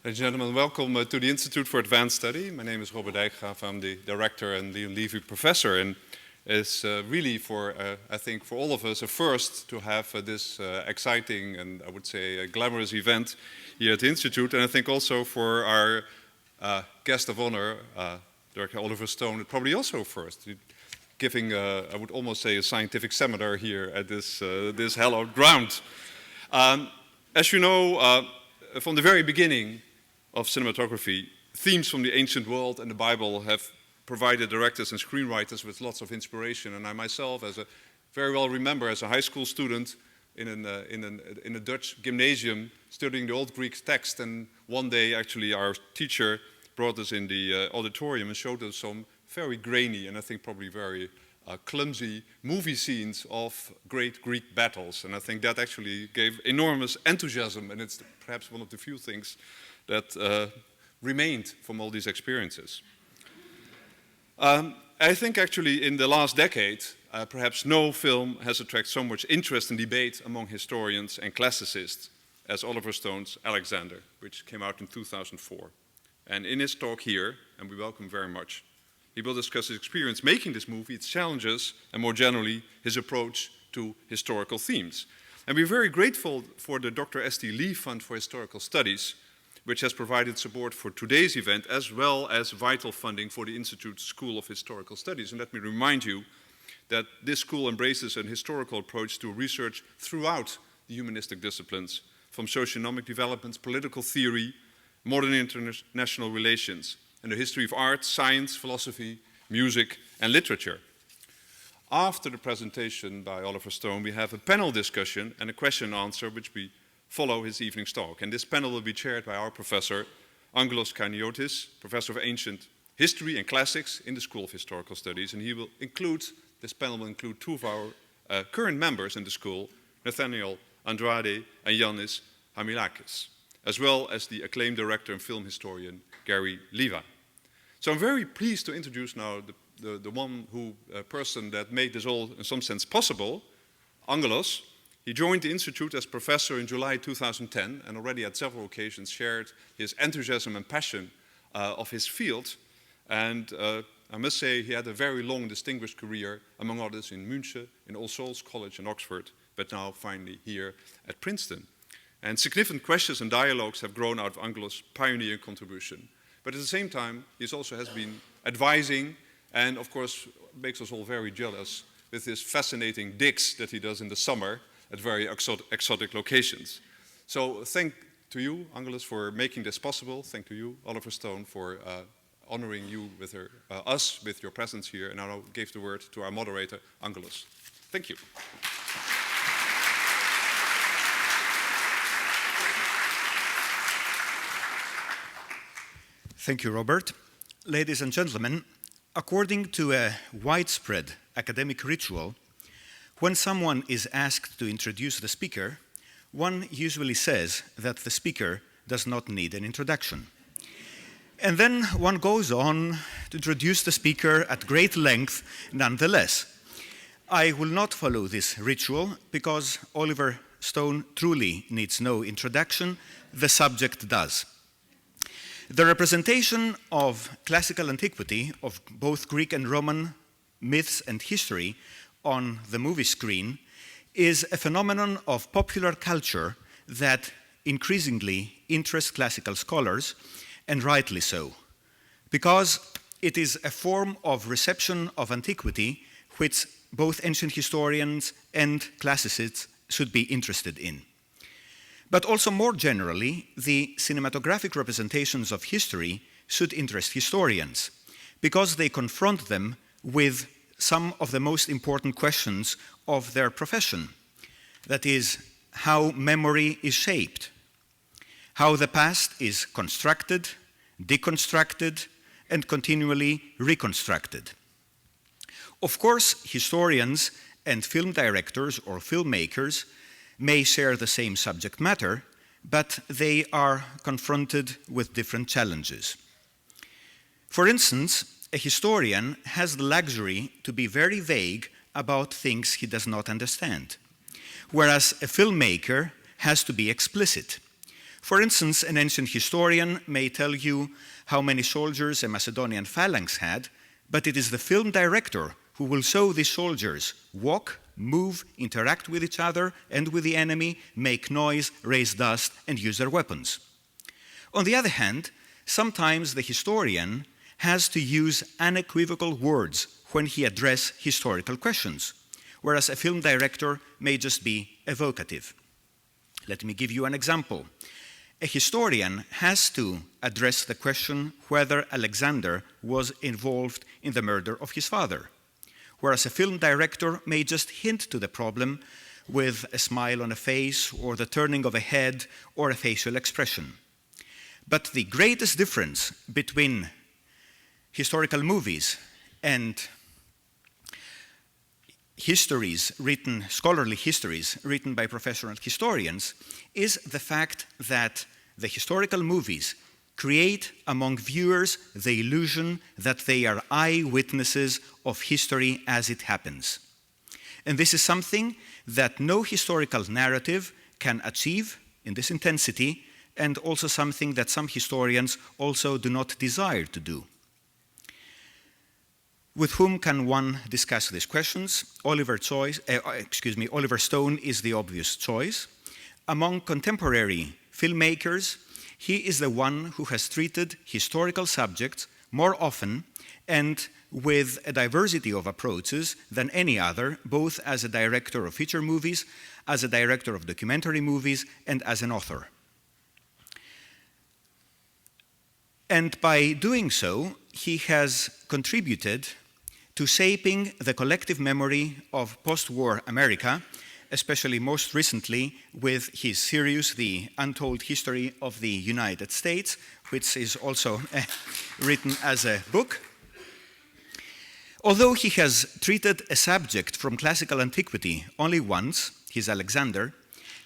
Ladies and gentlemen, welcome to the Institute for Advanced Study. My name is Robert Dijkgraaf. I'm the director and the Levi professor, and it's really I think for all of us, a first to have this exciting and I would say a glamorous event here at the Institute. And I think also for our guest of honor, Dr. Oliver Stone, probably also first, giving, I would almost say, a scientific seminar here at this hallowed ground. As you know, from the very beginning of cinematography, themes from the ancient world and the Bible have provided directors and screenwriters with lots of inspiration. And I myself, very well remember, as a high school student in a Dutch gymnasium, studying the old Greek text. And one day, actually, our teacher brought us in the auditorium and showed us some very grainy and I think probably very clumsy movie scenes of great Greek battles. And I think that actually gave enormous enthusiasm, and it's perhaps one of the few things that remained from all these experiences. I think actually in the last decade, perhaps no film has attracted so much interest and debate among historians and classicists as Oliver Stone's Alexander, which came out in 2004. And in his talk here, and we welcome very much, he will discuss his experience making this movie, its challenges, and more generally, his approach to historical themes. And we're very grateful for the Dr. S.T. Lee Fund for Historical Studies, which has provided support for today's event, as well as vital funding for the Institute's School of Historical Studies. And let me remind you that this school embraces an historical approach to research throughout the humanistic disciplines, from socioeconomic developments, political theory, modern international relations, and the history of art, science, philosophy, music, and literature. After the presentation by Oliver Stone, we have a panel discussion and a question and answer, which we follow his evening's talk. And this panel will be chaired by our professor, Angelos Chaniotis, professor of ancient history and classics in the School of Historical Studies. And this panel will include two of our current members in the school, Nathanael Andrade and Yannis Hamilakis, as well as the acclaimed director and film historian, Gary Leva. So I'm very pleased to introduce now the person that made this all in some sense possible, Angelos. He joined the Institute as professor in July 2010 and already at several occasions shared his enthusiasm and passion of his field. And I must say he had a very long, distinguished career, among others in München, in All Souls College in Oxford, but now finally here at Princeton. And significant questions and dialogues have grown out of Angelos' pioneering contribution. But at the same time, he also has been advising and, of course, makes us all very jealous with his fascinating digs that he does in the summer at very exotic locations. So thank to you, Angelos, for making this possible. Thank to you, Oliver Stone, for honoring you with us with your presence here. And I'll give the word to our moderator, Angelos. Thank you. Thank you, Robert. Ladies and gentlemen, according to a widespread academic ritual, when someone is asked to introduce the speaker, one usually says that the speaker does not need an introduction. And then one goes on to introduce the speaker at great length nonetheless. I will not follow this ritual because Oliver Stone truly needs no introduction, the subject does. The representation of classical antiquity, of both Greek and Roman myths and history on the movie screen, is a phenomenon of popular culture that increasingly interests classical scholars, and rightly so, because it is a form of reception of antiquity which both ancient historians and classicists should be interested in. But also more generally, the cinematographic representations of history should interest historians, because they confront them with some of the most important questions of their profession. That is, how memory is shaped, how the past is constructed, deconstructed, and continually reconstructed. Of course, historians and film directors or filmmakers may share the same subject matter, but they are confronted with different challenges. For instance, a historian has the luxury to be very vague about things he does not understand, whereas a filmmaker has to be explicit. For instance, an ancient historian may tell you how many soldiers a Macedonian phalanx had, but it is the film director who will show these soldiers walk, move, interact with each other and with the enemy, make noise, raise dust, and use their weapons. On the other hand, sometimes the historian has to use unequivocal words when he addresses historical questions, whereas a film director may just be evocative. Let me give you an example. A historian has to address the question whether Alexander was involved in the murder of his father, whereas a film director may just hint to the problem with a smile on a face or the turning of a head or a facial expression. But the greatest difference between historical movies and scholarly histories written by professional historians is the fact that the historical movies create among viewers the illusion that they are eyewitnesses of history as it happens. And this is something that no historical narrative can achieve in this intensity, and also something that some historians also do not desire to do. With whom can one discuss these questions? Oliver Stone is the obvious choice. Among contemporary filmmakers, he is the one who has treated historical subjects more often and with a diversity of approaches than any other, both as a director of feature movies, as a director of documentary movies, and as an author. And by doing so, he has contributed to shaping the collective memory of post-war America, especially most recently with his series, The Untold History of the United States, which is also written as a book. Although he has treated a subject from classical antiquity only once, his Alexander,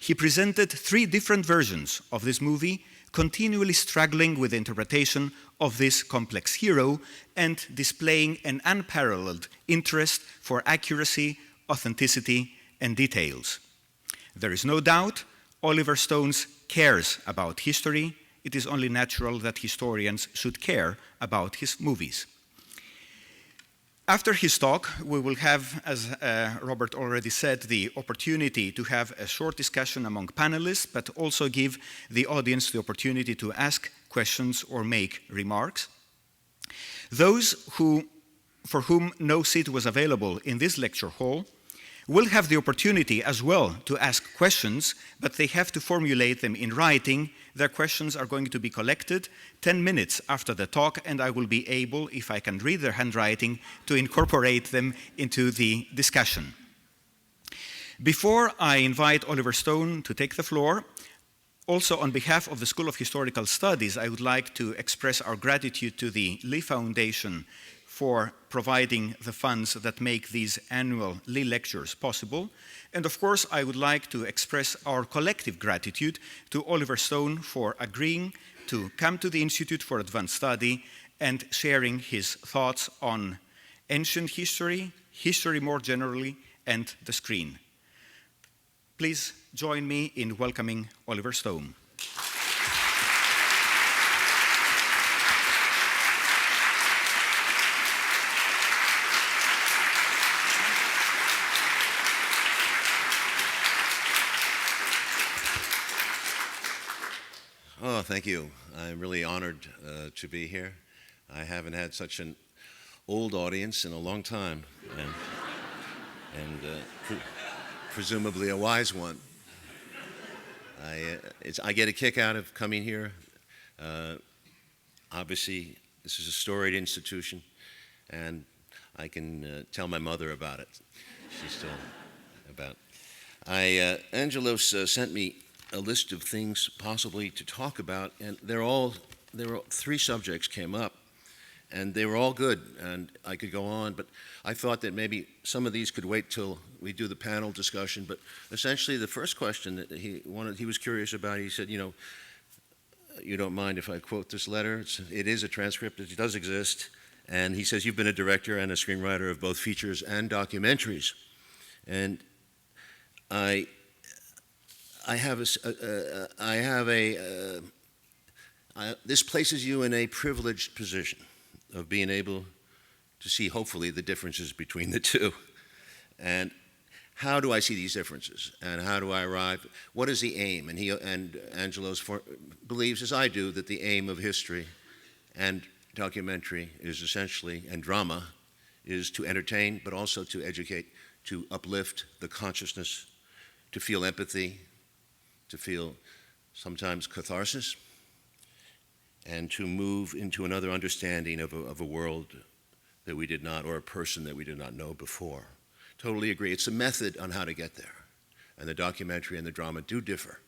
he presented 3 different versions of this movie, continually struggling with the interpretation of this complex hero and displaying an unparalleled interest for accuracy, authenticity, and details. There is no doubt Oliver Stone cares about history. It is only natural that historians should care about his movies. After his talk, we will have, as Robert already said, the opportunity to have a short discussion among panelists, but also give the audience the opportunity to ask questions or make remarks. Those for whom no seat was available in this lecture hall will have the opportunity as well to ask questions, but they have to formulate them in writing. Their questions are going to be collected 10 minutes after the talk, and I will be able, if I can read their handwriting, to incorporate them into the discussion. Before I invite Oliver Stone to take the floor, also on behalf of the School of Historical Studies, I would like to express our gratitude to the Lee Foundation for providing the funds that make these annual Lee Lectures possible. And of course, I would like to express our collective gratitude to Oliver Stone for agreeing to come to the Institute for Advanced Study and sharing his thoughts on ancient history, history more generally, and the screen. Please join me in welcoming Oliver Stone. Oh, thank you. I'm really honored to be here. I haven't had such an old audience in a long time, and presumably a wise one. I get a kick out of coming here. Obviously, this is a storied institution, and I can tell my mother about it. She's still about. Angelos sent me a list of things possibly to talk about, and there were 3 subjects came up, and they were all good, and I could go on, but I thought that maybe some of these could wait till we do the panel discussion. But essentially, the first question that he was curious about, he said, you don't mind if I quote this letter? It is a transcript, it does exist, and he says, you've been a director and a screenwriter of both features and documentaries. And this places you in a privileged position of being able to see, hopefully, the differences between the two. And how do I see these differences? And how do I arrive? What is the aim? And Angelos believes, as I do, that the aim of history and documentary is essentially, and drama, is to entertain, but also to educate, to uplift the consciousness, to feel empathy, to feel sometimes catharsis, and to move into another understanding of a world that we did not, or a person that we did not know before. Totally agree. It's a method on how to get there. And the documentary and the drama do differ.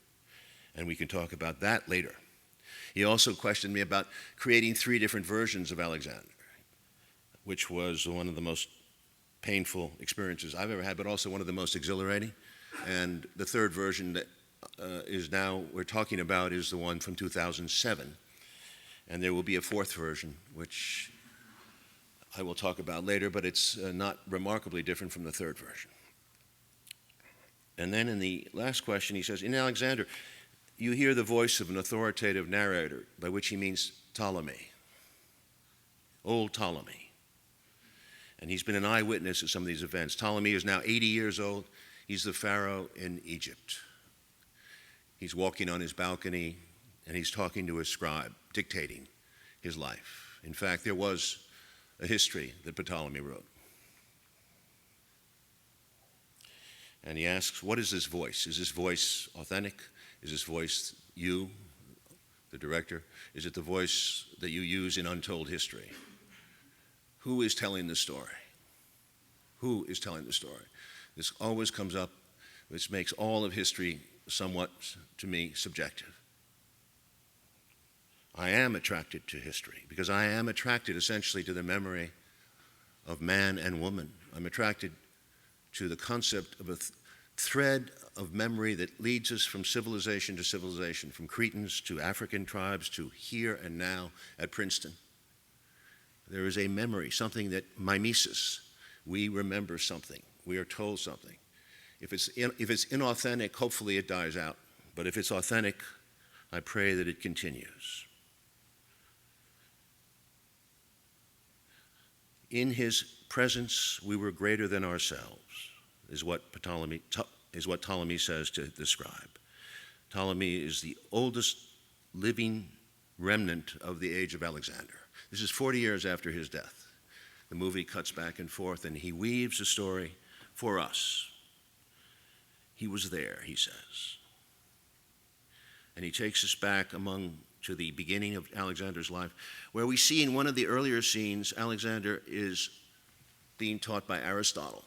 And we can talk about that later. He also questioned me about creating 3 different versions of Alexander, which was one of the most painful experiences I've ever had, but also one of the most exhilarating. And the 3rd version that is now we're talking about is the one from 2007. And there will be a 4th version, which I will talk about later, but it's not remarkably different from the 3rd version. And then in the last question, he says, in Alexander, you hear the voice of an authoritative narrator, by which he means Ptolemy, old Ptolemy. And he's been an eyewitness of some of these events. Ptolemy is now 80 years old. He's the pharaoh in Egypt. He's walking on his balcony, and he's talking to his scribe, dictating his life. In fact, there was a history that Ptolemy wrote. And he asks, what is this voice? Is this voice authentic? Is this voice you, the director? Is it the voice that you use in untold history? Who is telling the story? Who is telling the story? This always comes up, which makes all of history somewhat, to me, subjective. I am attracted to history because I am attracted essentially to the memory of man and woman. I'm attracted to the concept of a thread of memory that leads us from civilization to civilization, from Cretans to African tribes to here and now at Princeton. There is a memory, something that mimesis, we remember something, we are told something. If it's inauthentic, hopefully it dies out. But if it's authentic, I pray that it continues. In his presence, we were greater than ourselves, is what Ptolemy says to the scribe. Ptolemy is the oldest living remnant of the age of Alexander. This is 40 years after his death. The movie cuts back and forth, and he weaves a story for us. He was there, he says. And he takes us back to the beginning of Alexander's life, where we see in one of the earlier scenes, Alexander is being taught by Aristotle.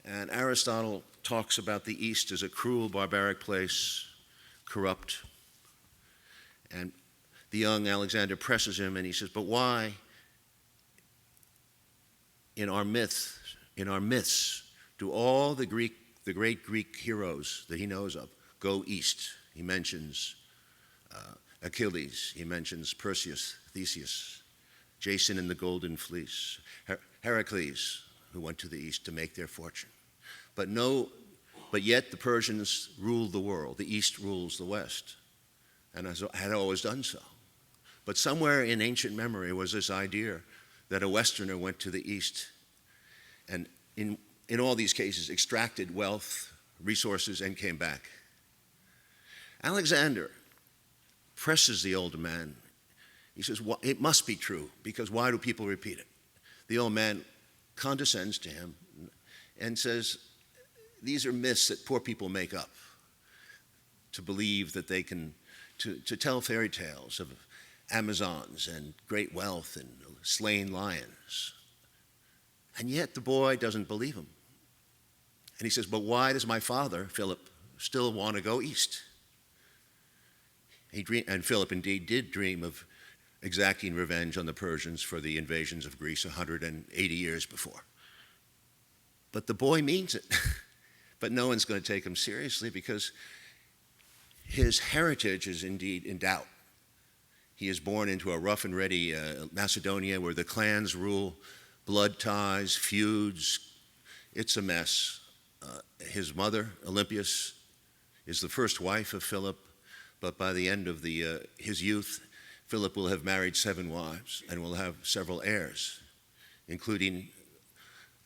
And Aristotle talks about the East as a cruel, barbaric place, corrupt. And the young Alexander presses him, and he says, but why in our myths do all the great Greek heroes that he knows of go east? He mentions Achilles, he mentions Perseus, Theseus, Jason in the Golden Fleece, Heracles, who went to the east to make their fortune. But yet the Persians ruled the world. The East rules the West, and had always done so. But somewhere in ancient memory was this idea that a Westerner went to the East and in all these cases extracted wealth, resources, and came back. Alexander presses the older man. He says, well, it must be true, because why do people repeat it? The old man condescends to him and says, these are myths that poor people make up to believe that they can, to tell fairy tales of Amazons and great wealth and slain lions. And yet the boy doesn't believe him. And he says, but why does my father, Philip, still want to go east? And Philip indeed did dream of exacting revenge on the Persians for the invasions of Greece 180 years before. But the boy means it. But no one's going to take him seriously because his heritage is indeed in doubt. He is born into a rough and ready Macedonia where the clans rule, blood ties, feuds. It's a mess. His mother, Olympias, is the first wife of Philip, but by the end of his youth, Philip will have married 7 wives and will have several heirs, including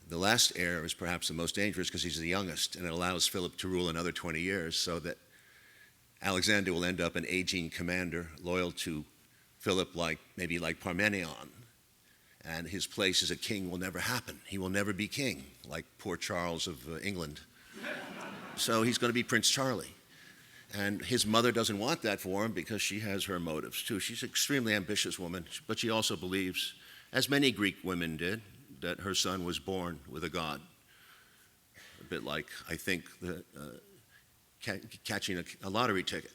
the last heir is perhaps the most dangerous because he's the youngest, and it allows Philip to rule another 20 years so that Alexander will end up an aging commander loyal to Philip, maybe like Parmenion, and his place as a king will never happen. He will never be king, like poor Charles of England. So he's going to be Prince Charlie. And his mother doesn't want that for him because she has her motives too. She's an extremely ambitious woman, but she also believes, as many Greek women did, that her son was born with a god. A bit like, I think, catching a lottery ticket.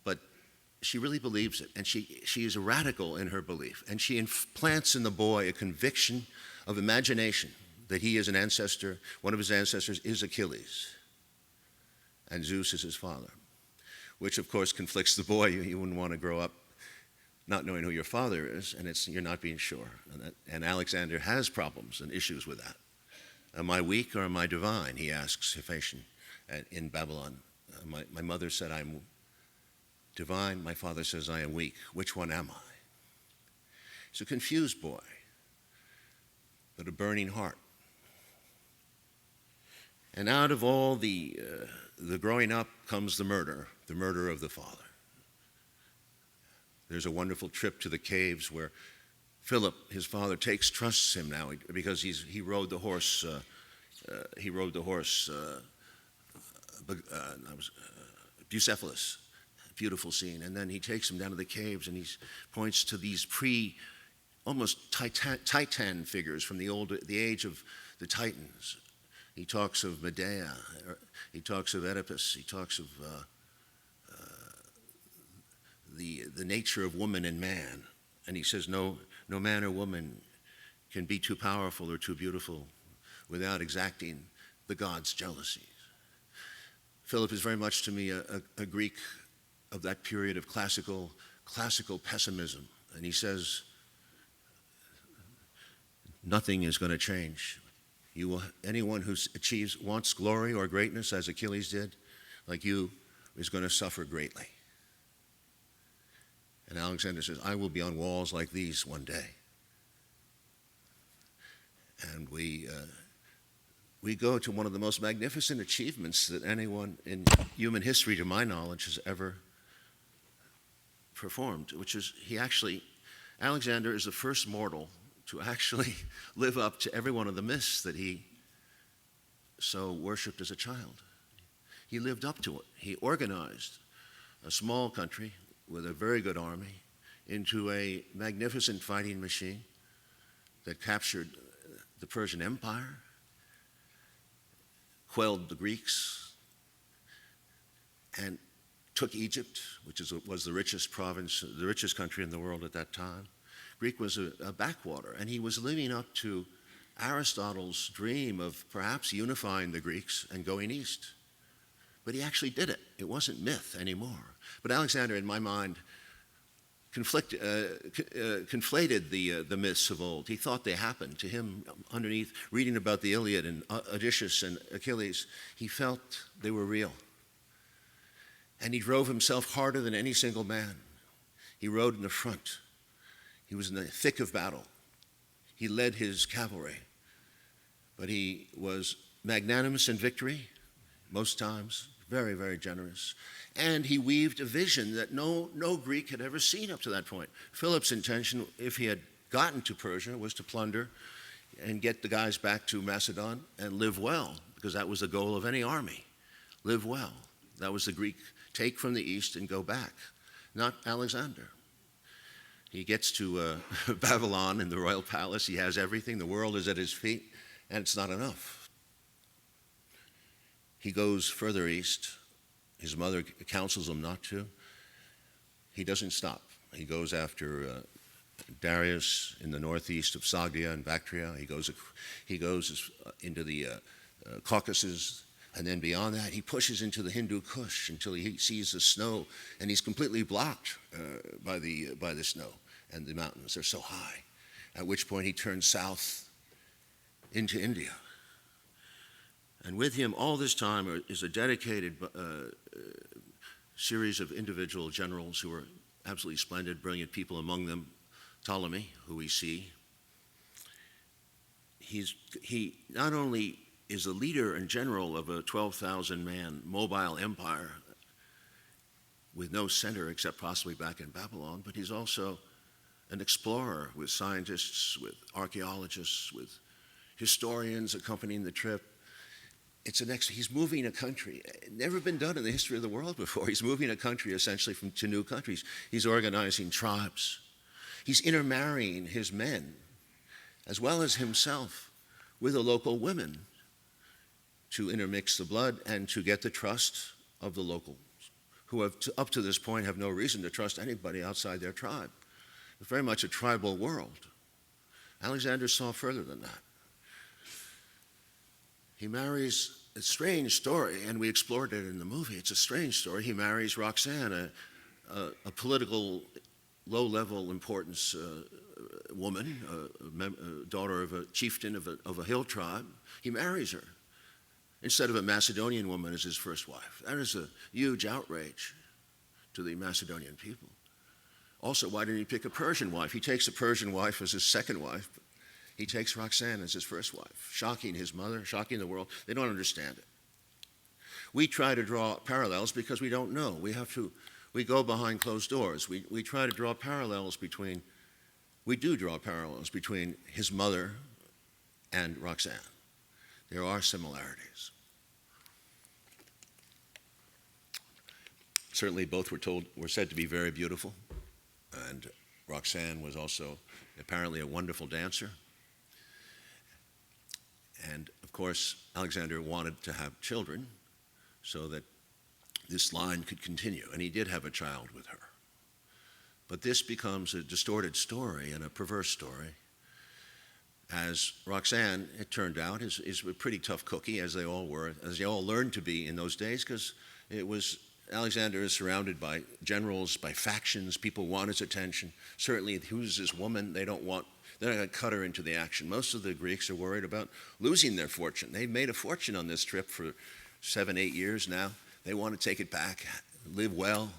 But she really believes it, and she is a radical in her belief. And she implants in the boy a conviction of imagination that he is an ancestor, one of his ancestors is Achilles, and Zeus is his father, which of course conflicts the boy. You wouldn't want to grow up not knowing who your father is, and you're not being sure. And Alexander has problems and issues with that. Am I weak or am I divine? He asks Hephaestion in Babylon. My mother said I'm divine. My father says I am weak. Which one am I? He's a confused boy, but a burning heart. And out of all the growing up comes the murder of the father. There's a wonderful trip to the caves where Philip, his father, trusts him now because he rode the horse. Bucephalus, beautiful scene. And then he takes him down to the caves and he points to these almost Titan figures from the age of the Titans. He talks of Medea, he talks of Oedipus, he talks of the nature of woman and man. And he says no man or woman can be too powerful or too beautiful without exacting the gods' jealousies. Philip is very much to me a Greek of that period of classical pessimism. And he says, nothing is going to change. Anyone who wants glory or greatness, as Achilles did, like you, is going to suffer greatly. And Alexander says, I will be on walls like these one day. And we go to one of the most magnificent achievements that anyone in human history, to my knowledge, has ever performed, which is Alexander is the first mortal to actually live up to every one of the myths that he so worshipped as a child. He lived up to it. He organized a small country with a very good army into a magnificent fighting machine that captured the Persian Empire, quelled the Greeks, and took Egypt, which was the richest province, the richest country in the world at that time. Greek was a backwater, and he was living up to Aristotle's dream of perhaps unifying the Greeks and going east. But he actually did it. It wasn't myth anymore. But Alexander, in my mind, conflated the myths of old. He thought they happened to him underneath, reading about the Iliad and Odysseus and Achilles. He felt they were real. And he drove himself harder than any single man. He rode in the front. He was in the thick of battle. He led his cavalry. But he was magnanimous in victory, most times, very, very generous. And he weaved a vision that no Greek had ever seen up to that point. Philip's intention, if he had gotten to Persia, was to plunder and get the guys back to Macedon and live well, because that was the goal of any army. Live well. That was the Greek, take from the east and go back. Not Alexander. He gets to Babylon in the royal palace. He has everything. The world is at his feet, and it's not enough. He goes further east. His mother counsels him not to. He doesn't stop. He goes after Darius in the northeast of Sogdia and Bactria. He goes into the Caucasus, and then beyond that, he pushes into the Hindu Kush until he sees the snow, and he's completely blocked by the snow and the mountains. They're so high. At which point he turns south into India. And with him all this time is a dedicated series of individual generals who are absolutely splendid, brilliant people, among them Ptolemy, who we see. He not only is a leader and general of a 12,000-man mobile empire with no center except possibly back in Babylon, but he's also an explorer with scientists, with archaeologists, with historians accompanying the trip. He's moving a country, never been done in the history of the world before. He's moving a country essentially to new countries. He's organizing tribes. He's intermarrying his men, as well as himself, with the local women to intermix the blood and to get the trust of the locals, who have, up to this point, have no reason to trust anybody outside their tribe. It's very much a tribal world. Alexander saw further than that. He marries, a strange story, and we explored it in the movie. It's a strange story. He marries Roxanne, a political, low-level importance woman, a daughter of a chieftain of a hill tribe. He marries her instead of a Macedonian woman as his first wife. That is a huge outrage to the Macedonian people. Also, why didn't he pick a Persian wife? He takes a Persian wife as his second wife, but he takes Roxanne as his first wife, shocking his mother, shocking the world. They don't understand it. We try to draw parallels because we don't know. We go behind closed doors. We try to draw parallels between, we do draw parallels between his mother and Roxanne. There are similarities. Certainly both were said to be very beautiful, and Roxanne was also apparently a wonderful dancer. And of course, Alexander wanted to have children so that this line could continue, and he did have a child with her. But this becomes a distorted story and a perverse story, as Roxanne, it turned out, is a pretty tough cookie, as they all were, as they all learned to be in those days, because Alexander is surrounded by generals, by factions. People want his attention. Certainly, who's this woman? They're not going to cut her into the action. Most of the Greeks are worried about losing their fortune. They've made a fortune on this trip for 7, 8 years now. They want to take it back, live well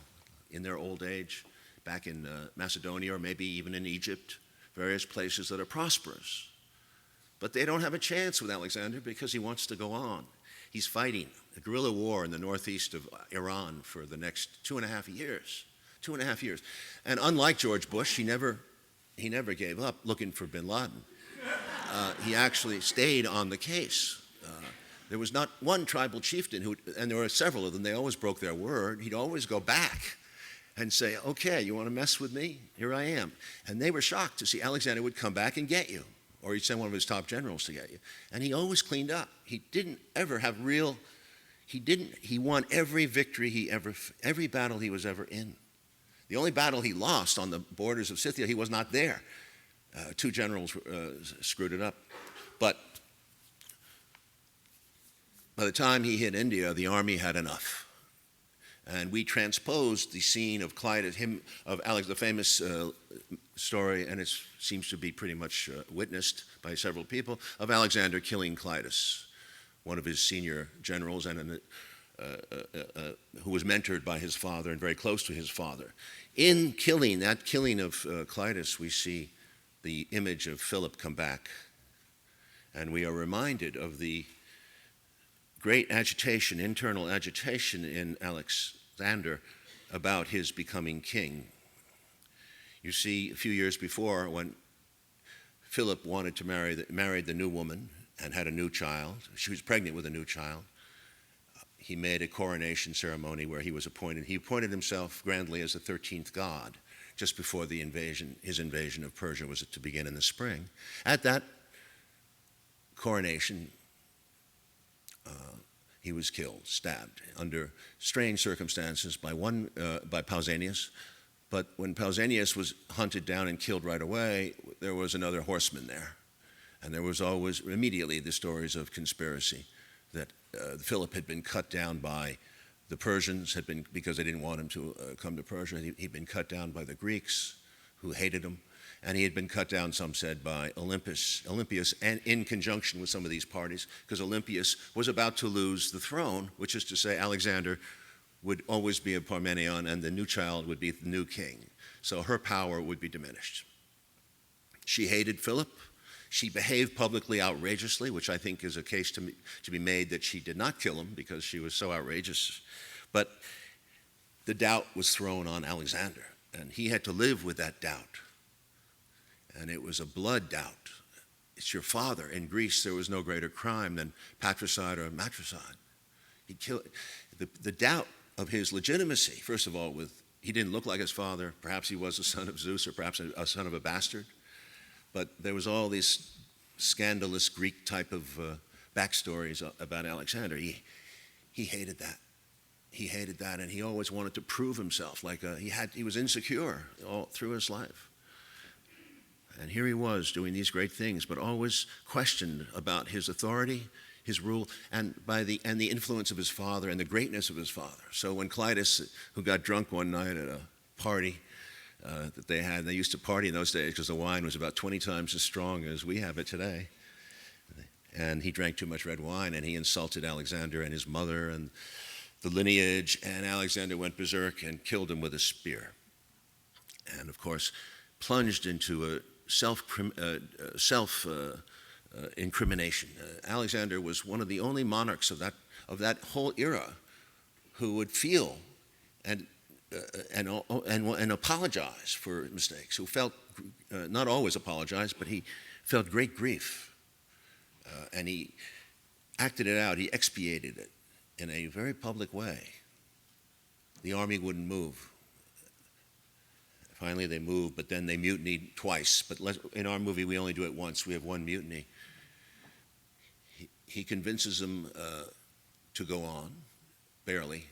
in their old age, back in Macedonia or maybe even in Egypt, various places that are prosperous. But they don't have a chance with Alexander because he wants to go on. He's fighting a guerrilla war in the northeast of Iran for the next 2.5 years. 2.5 years. And unlike George Bush, he never gave up looking for bin Laden. He actually stayed on the case. There was not one tribal chieftain and there were several of them, they always broke their word. He'd always go back and say, okay, you want to mess with me? Here I am. And they were shocked to see Alexander would come back and get you, or he'd send one of his top generals to get you. And he always cleaned up. He didn't ever have he won every victory every battle he was ever in. The only battle he lost on the borders of Scythia, he was not there. 2 generals screwed it up. But by the time he hit India, the army had enough. And we transposed the scene of Clitus, the famous story, and it seems to be pretty much witnessed by several people, of Alexander killing Clitus, one of his senior generals, and who was mentored by his father and very close to his father. In that killing of Clitus, we see the image of Philip come back, and we are reminded of the great agitation, internal agitation in Alexander about his becoming king. You see, a few years before, when Philip wanted to married the new woman and had a new child, she was pregnant with a new child, he made a coronation ceremony where he was appointed. He appointed himself grandly as the 13th god just before his invasion of Persia was to begin in the spring. At that coronation, he was killed, stabbed, under strange circumstances by Pausanias. But when Pausanias was hunted down and killed right away, there was another horseman there. And there was always immediately the stories of conspiracy, that Philip had been cut down by the Persians, because they didn't want him to come to Persia. He'd been cut down by the Greeks, who hated him. and he had been cut down, some said, by Olympias, and in conjunction with some of these parties, because Olympias was about to lose the throne, which is to say Alexander would always be a Parmenion, and the new child would be the new king. So her power would be diminished. She hated Philip. She behaved publicly outrageously, which I think is a case to be made that she did not kill him because she was so outrageous. But the doubt was thrown on Alexander, and he had to live with that doubt. And it was a blood doubt. It's your father. In Greece, there was no greater crime than patricide or matricide. He killed the doubt of his legitimacy. First of all, he didn't look like his father. Perhaps he was a son of Zeus, or perhaps a son of a bastard. But there was all these scandalous Greek type of backstories about Alexander. He hated that. He hated that, and he always wanted to prove himself. He was insecure all through his life. And here he was doing these great things, but always questioned about his authority, his rule, and the influence of his father and the greatness of his father. So when Clitus, who got drunk one night at a party that they had, they used to party in those days because the wine was about 20 times as strong as we have it today. And he drank too much red wine, and he insulted Alexander and his mother and the lineage, and Alexander went berserk and killed him with a spear. And of course, plunged into a self-incrimination. Alexander was one of the only monarchs of that whole era who would feel and apologize for mistakes, who felt, not always apologized, but he felt great grief. And he acted it out, he expiated it in a very public way. The army wouldn't move. Finally, they moved, but then they mutinied twice. But in our movie, we only do it once. We have one mutiny. He convinces them to go on, barely.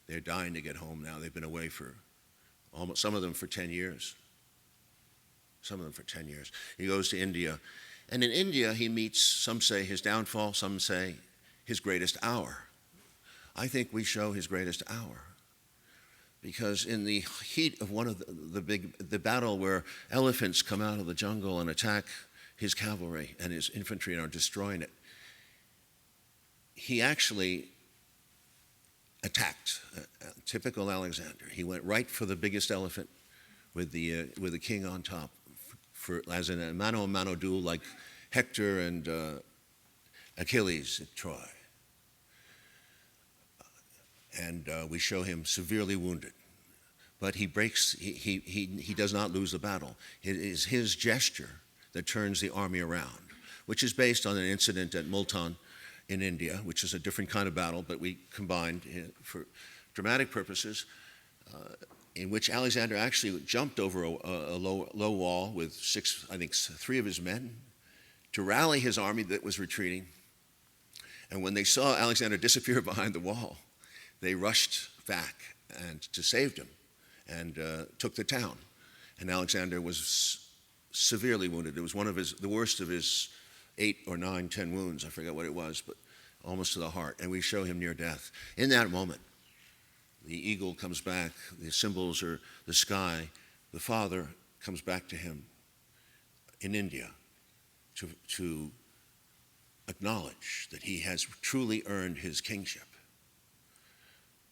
They're dying to get home now. They've been away for some of them for 10 years. Some of them for 10 years. He goes to India. And in India, he meets, some say his downfall, some say his greatest hour. I think we show his greatest hour. Because in the heat of one of the battle where elephants come out of the jungle and attack his cavalry and his infantry and are destroying it, he actually attacked. Typical Alexander. He went right for the biggest elephant with the king on top, as in a mano-a-mano duel like Hector and Achilles at Troy. And we show him severely wounded. But he does not lose the battle. It is his gesture that turns the army around, which is based on an incident at Multan in India, which is a different kind of battle, but we combined for dramatic purposes, in which Alexander actually jumped over a low wall with three of his men to rally his army that was retreating. And when they saw Alexander disappear behind the wall, they rushed back and to save him and took the town. And Alexander was severely wounded. It was the worst of his 8 or 9, 10 wounds. I forget what it was, but almost to the heart. And we show him near death. In that moment, the eagle comes back. The symbols are the sky. The father comes back to him in India to acknowledge that he has truly earned his kingship.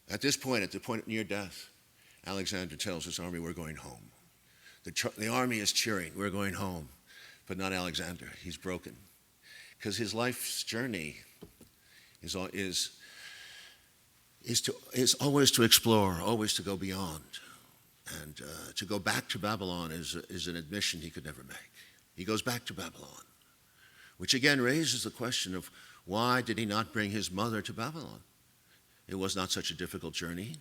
At this point, at the point near death, Alexander tells his army, we're going home. The army is cheering, we're going home. But not Alexander, he's broken. Because his life's journey is always to explore, always to go beyond. And to go back to Babylon is an admission he could never make. He goes back to Babylon, which again raises the question of why did he not bring his mother to Babylon? It was not such a difficult journey.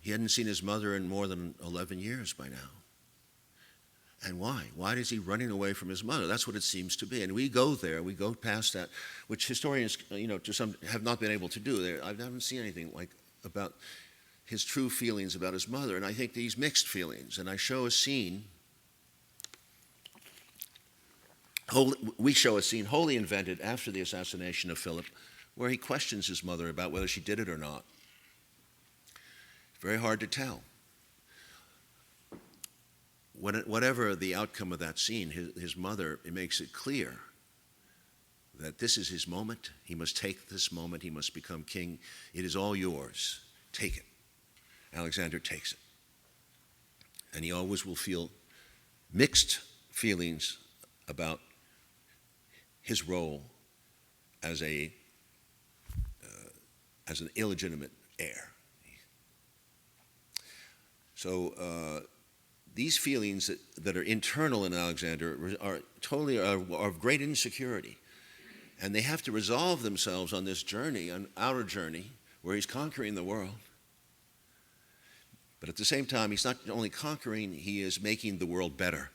He hadn't seen his mother in more than 11 years by now. And why? Why is he running away from his mother? That's what it seems to be. And we go there, we go past that, which historians, to some have not been able to do. I haven't seen anything like about his true feelings about his mother. And I think these mixed feelings. And I show a scene. We show a scene wholly invented after the assassination of Philip, where he questions his mother about whether she did it or not. Very hard to tell. whatever the outcome of that scene, his mother, it makes it clear that this is his moment. He must take this moment. He must become king. It is all yours. Take it. Alexander takes it. And he always will feel mixed feelings about his role as an illegitimate heir. So these feelings that are internal in Alexander are of great insecurity. And they have to resolve themselves on this journey, an outer journey, where he's conquering the world. But at the same time, he's not only conquering, he is making the world better,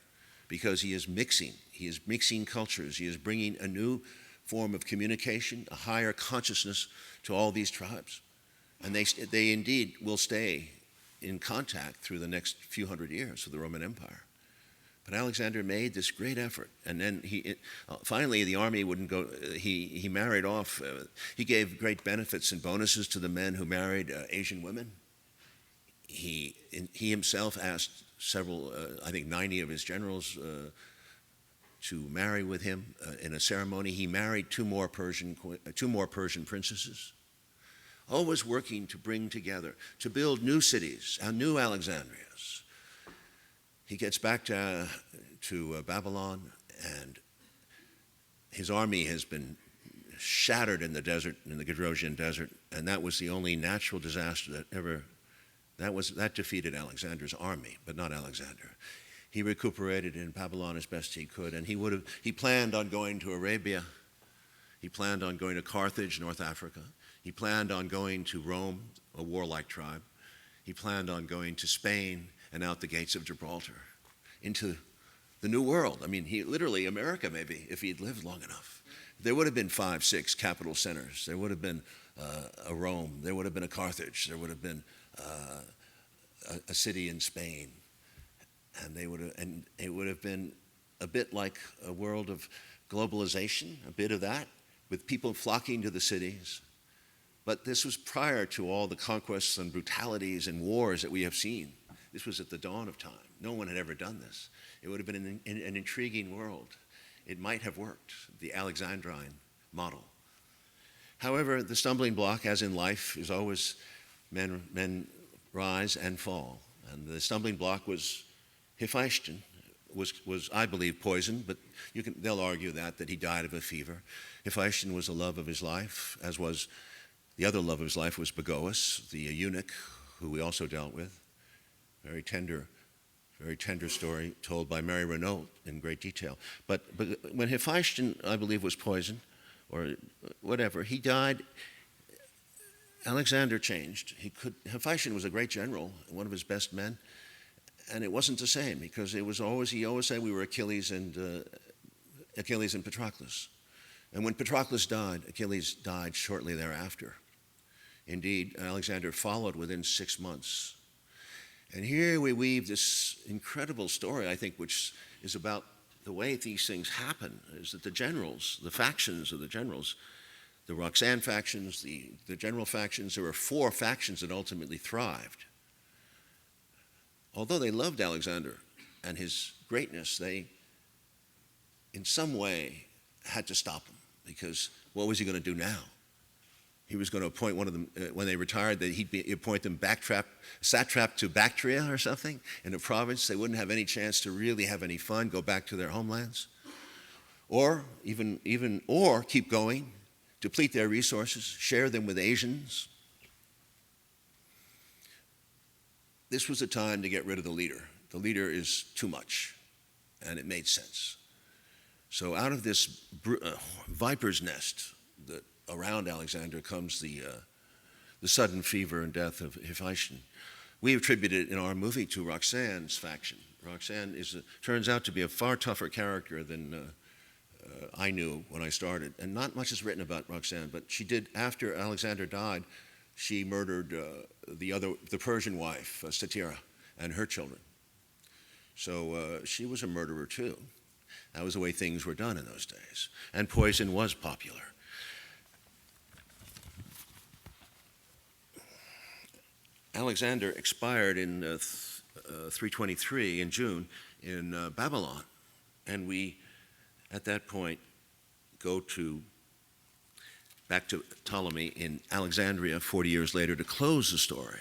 because he is mixing cultures. He is bringing a new form of communication, a higher consciousness to all these tribes. And they indeed will stay in contact through the next few hundred years of the Roman Empire. But Alexander made this great effort, and then finally the army wouldn't go. He married off. He gave great benefits and bonuses to the men who married Asian women. He himself asked several, I think 90 of his generals to marry with him in a ceremony. He married two more Persian princesses, always working to bring together, to build new cities, new Alexandrias. He gets back to Babylon, and his army has been shattered in the desert, in the Gedrosian desert, and that was the only natural disaster that defeated Alexander's army, but not Alexander. He recuperated in Babylon as best he could, and he planned on going to Arabia. He planned on going to Carthage, North Africa. He planned on going to Rome, a warlike tribe. He planned on going to Spain and out the gates of Gibraltar into the New World. I mean, literally America, maybe, if he'd lived long enough. There would have been 5, 6 capital centers. There would have been a Rome. There would have been a Carthage. There would have been a city in Spain. And it would have been a bit like a world of globalization, a bit of that, with people flocking to the cities. But this was prior to all the conquests and brutalities and wars that we have seen. This was at the dawn of time. No one had ever done this. It would have been an intriguing world. It might have worked, the Alexandrine model. However, the stumbling block, as in life, is always men rise and fall. And the stumbling block was Hephaestion, was I believe poisoned, but they'll argue that he died of a fever. Hephaestion was the love of his life, as was the other love of his life was Bagoas, the eunuch, who we also dealt with. Very tender story told by Mary Renault in great detail. But when Hephaestion, I believe, was poisoned, or whatever, he died. Alexander changed. Hephaestion was a great general, one of his best men, and it wasn't the same, because he always said we were Achilles and Patroclus. And when Patroclus died, Achilles died shortly thereafter. Indeed, Alexander followed within 6 months. And here we weave this incredible story, I think, which is about the way these things happen, is that the generals, the factions of the generals, the Roxanne factions, the general factions, there were 4 factions that ultimately thrived. Although they loved Alexander and his greatness, they, in some way, had to stop him, because what was he going to do now? He was going to appoint one of them, when they retired, that he'd appoint them satrap to Bactria or something in a province. They wouldn't have any chance to really have any fun, go back to their homelands. Or or keep going, deplete their resources, share them with Asians. This was a time to get rid of the leader. The leader is too much, and it made sense. So out of this viper's nest that around Alexander comes the sudden fever and death of Hephaestion. We attribute it in our movie to Roxanne's faction. Roxanne turns out to be a far tougher character than I knew when I started. And not much is written about Roxanne, but she did, after Alexander died, she murdered the Persian wife, Statira, and her children. So she was a murderer too. That was the way things were done in those days. And poison was popular. Alexander expired in 323 in June in Babylon. And we, at that point, go back to Ptolemy in Alexandria 40 years later to close the story.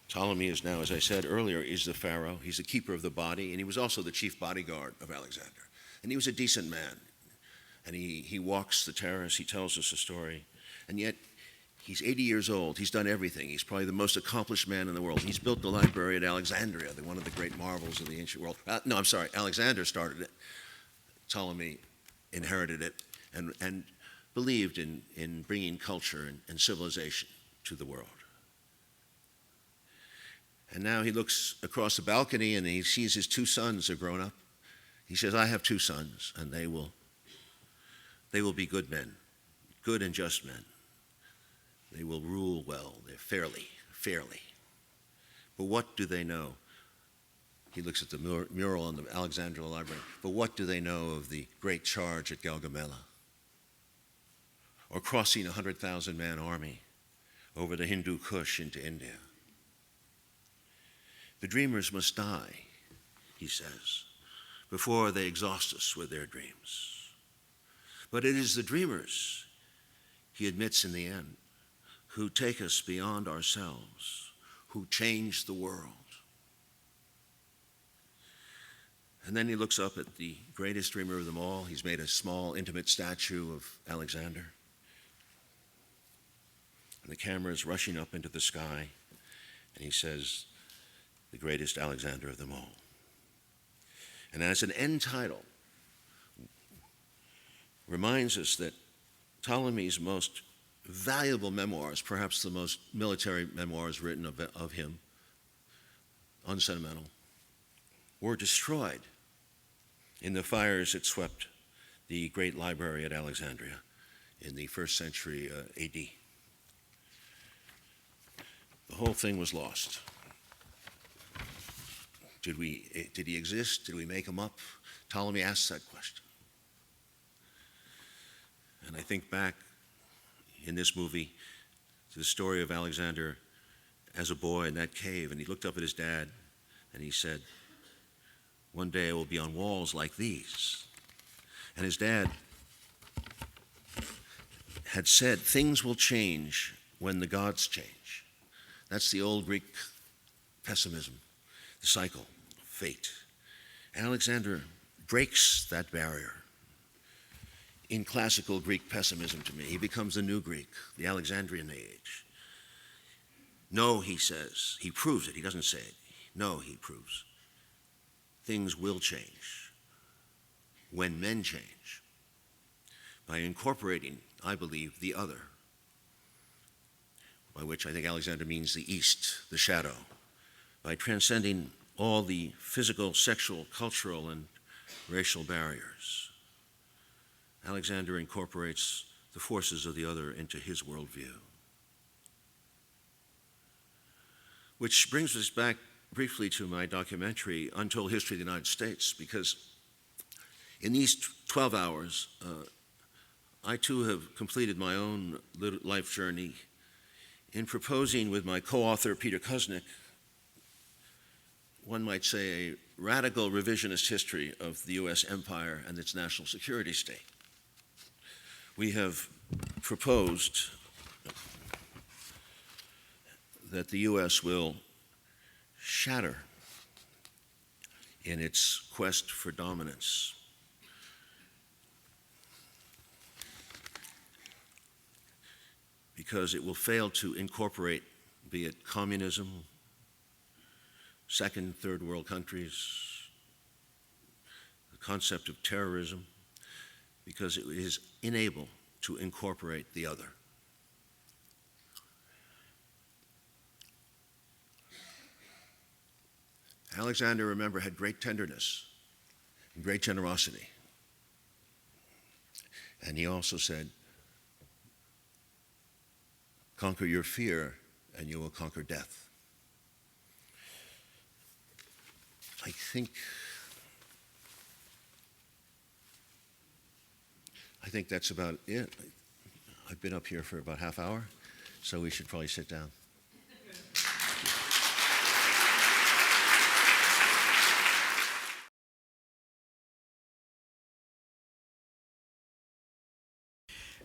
Ptolemy is now, as I said earlier, is the pharaoh. He's the keeper of the body, and he was also the chief bodyguard of Alexander. And he was a decent man. And he walks the terrace, he tells us a story. And yet, he's 80 years old. He's done everything. He's probably the most accomplished man in the world. He's built the library at Alexandria, one of the great marvels of the ancient world. No, I'm sorry, Alexander started it. Ptolemy inherited it and believed in bringing culture and civilization to the world. And now he looks across the balcony and he sees his 2 sons are grown up. He says, I have 2 sons, and they will be good men, good and just men. They will rule well, they're fairly. But what do they know? He looks at the mural on the Alexandria Library. But what do they know of the great charge at Gaugamela? Or crossing a 100,000-man army over the Hindu Kush into India? The dreamers must die, he says, before they exhaust us with their dreams. But it is the dreamers, he admits in the end, who take us beyond ourselves, who change the world. And then he looks up at the greatest dreamer of them all. He's made a small, intimate statue of Alexander. And the camera is rushing up into the sky, and he says, the greatest Alexander of them all. And as an end title, reminds us that Ptolemy's most valuable memoirs, perhaps the most military memoirs written of him, unsentimental, were destroyed in the fires that swept the great library at Alexandria in the 1st century AD. The whole thing was lost. Did he exist? Did we make him up? Ptolemy asks that question. And I think back in this movie to the story of Alexander as a boy in that cave, and he looked up at his dad and he said, one day I will be on walls like these. And his dad had said, things will change when the gods change. That's the old Greek pessimism, the cycle of fate. Alexander breaks that barrier. In classical Greek pessimism to me, he becomes the new Greek, the Alexandrian age. No, he says, he proves it, he doesn't say it. No, he proves, things will change when men change by incorporating, I believe, the other, by which I think Alexander means the East, the shadow, by transcending all the physical, sexual, cultural, and racial barriers. Alexander incorporates the forces of the other into his worldview. Which brings us back briefly to my documentary, Untold History of the United States, because in these 12 hours, I too have completed my own life journey in proposing with my co-author, Peter Kuznick, one might say a radical revisionist history of the U.S. empire and its national security state. We have proposed that the U.S. will shatter in its quest for dominance. Because it will fail to incorporate, be it communism, second, third world countries, the concept of terrorism, because it is unable to incorporate the other. Alexander, remember, had great tenderness and great generosity. And he also said, conquer your fear and you will conquer death. I think I think that's about it. I've been up here for about half hour, so we should probably sit down.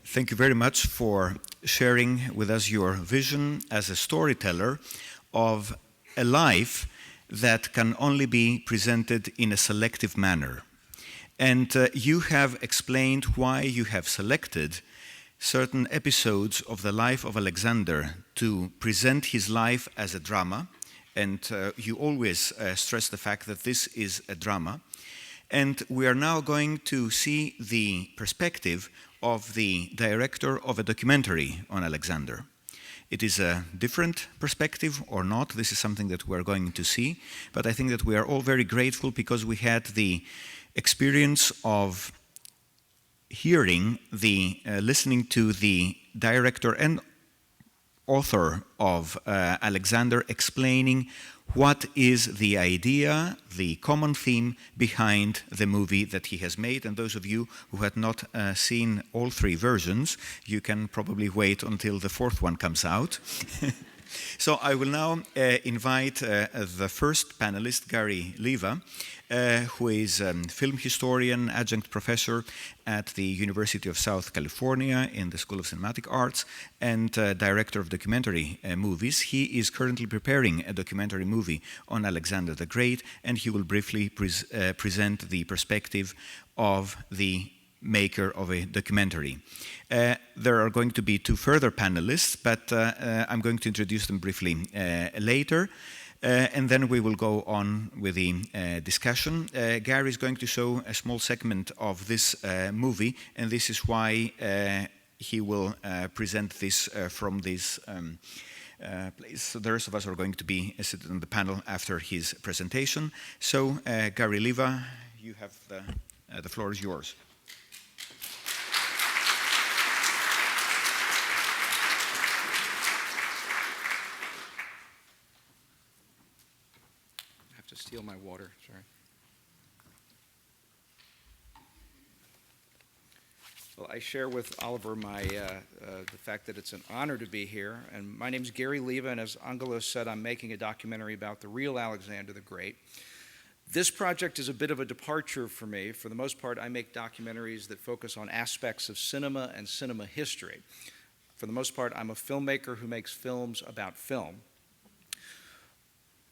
Thank you very much for sharing with us your vision as a storyteller of a life that can only be presented in a selective manner. And you have explained why you have selected certain episodes of the life of Alexander to present his life as a drama. And you always stress the fact that this is a drama. And we are now going to see the perspective of the director of a documentary on Alexander. It is a different perspective or not. This is something that we're going to see. But I think that we are all very grateful because we had the experience of hearing, listening to the director and author of Alexander explaining what is the idea, the common theme behind the movie that he has made. And those of you who had not seen all three versions, you can probably wait until the fourth one comes out. So I will now invite the first panelist, Gary Leva, who is a film historian, adjunct professor at the University of South California in the School of Cinematic Arts, and director of documentary movies. He is currently preparing a documentary movie on Alexander the Great, and he will briefly present the perspective of the maker of a documentary. There are going to be two further panelists, but I'm going to introduce them briefly later. And then we will go on with the discussion. Gary is going to show a small segment of this movie, and this is why he will present this from this place. So the rest of us are going to be seated on the panel after his presentation. So, Gary Leva, you have the floor is yours. Steal my water, sorry. Well, I share with Oliver the fact that it's an honor to be here. And my name is Gary Leva, and as Angelos said, I'm making a documentary about the real Alexander the Great. This project is a bit of a departure for me. For the most part, I make documentaries that focus on aspects of cinema and cinema history. For the most part, I'm a filmmaker who makes films about film.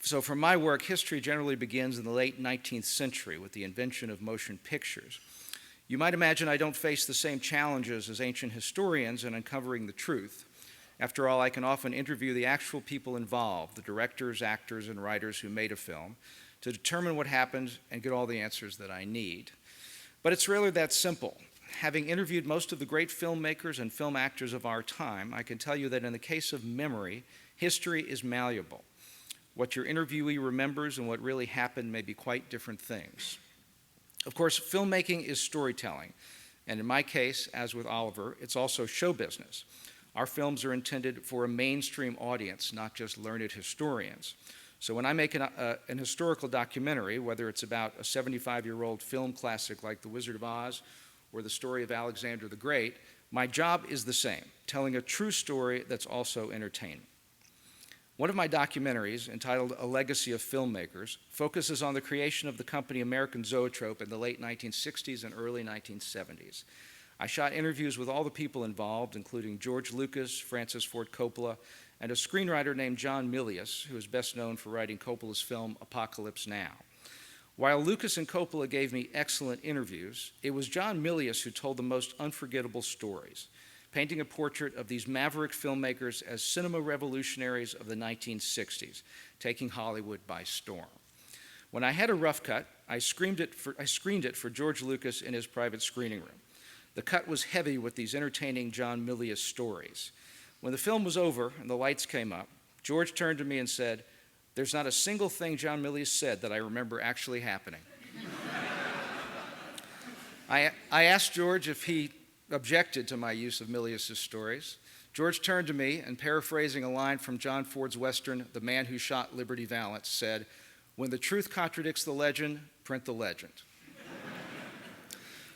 So for my work, history generally begins in the late 19th century with the invention of motion pictures. You might imagine I don't face the same challenges as ancient historians in uncovering the truth. After all, I can often interview the actual people involved, the directors, actors, and writers who made a film, to determine what happened and get all the answers that I need. But it's rarely that simple. Having interviewed most of the great filmmakers and film actors of our time, I can tell you that in the case of memory, history is malleable. What your interviewee remembers and what really happened may be quite different things. Of course, filmmaking is storytelling, and in my case, as with Oliver, it's also show business. Our films are intended for a mainstream audience, not just learned historians. So when I make an historical documentary, whether it's about a 75-year-old film classic like The Wizard of Oz or the story of Alexander the Great, my job is the same, telling a true story that's also entertaining. One of my documentaries, entitled A Legacy of Filmmakers, focuses on the creation of the company American Zoetrope in the late 1960s and early 1970s. I shot interviews with all the people involved, including George Lucas, Francis Ford Coppola, and a screenwriter named John Milius, who is best known for writing Coppola's film Apocalypse Now. While Lucas and Coppola gave me excellent interviews, it was John Milius who told the most unforgettable stories, painting a portrait of these maverick filmmakers as cinema revolutionaries of the 1960s, taking Hollywood by storm. When I had a rough cut, I screened it for George Lucas in his private screening room. The cut was heavy with these entertaining John Milius stories. When the film was over and the lights came up, George turned to me and said, "There's not a single thing John Milius said that I remember actually happening." I asked George if he objected to my use of Milius' stories. George turned to me and, paraphrasing a line from John Ford's Western, The Man Who Shot Liberty Valance, said, "When the truth contradicts the legend, print the legend."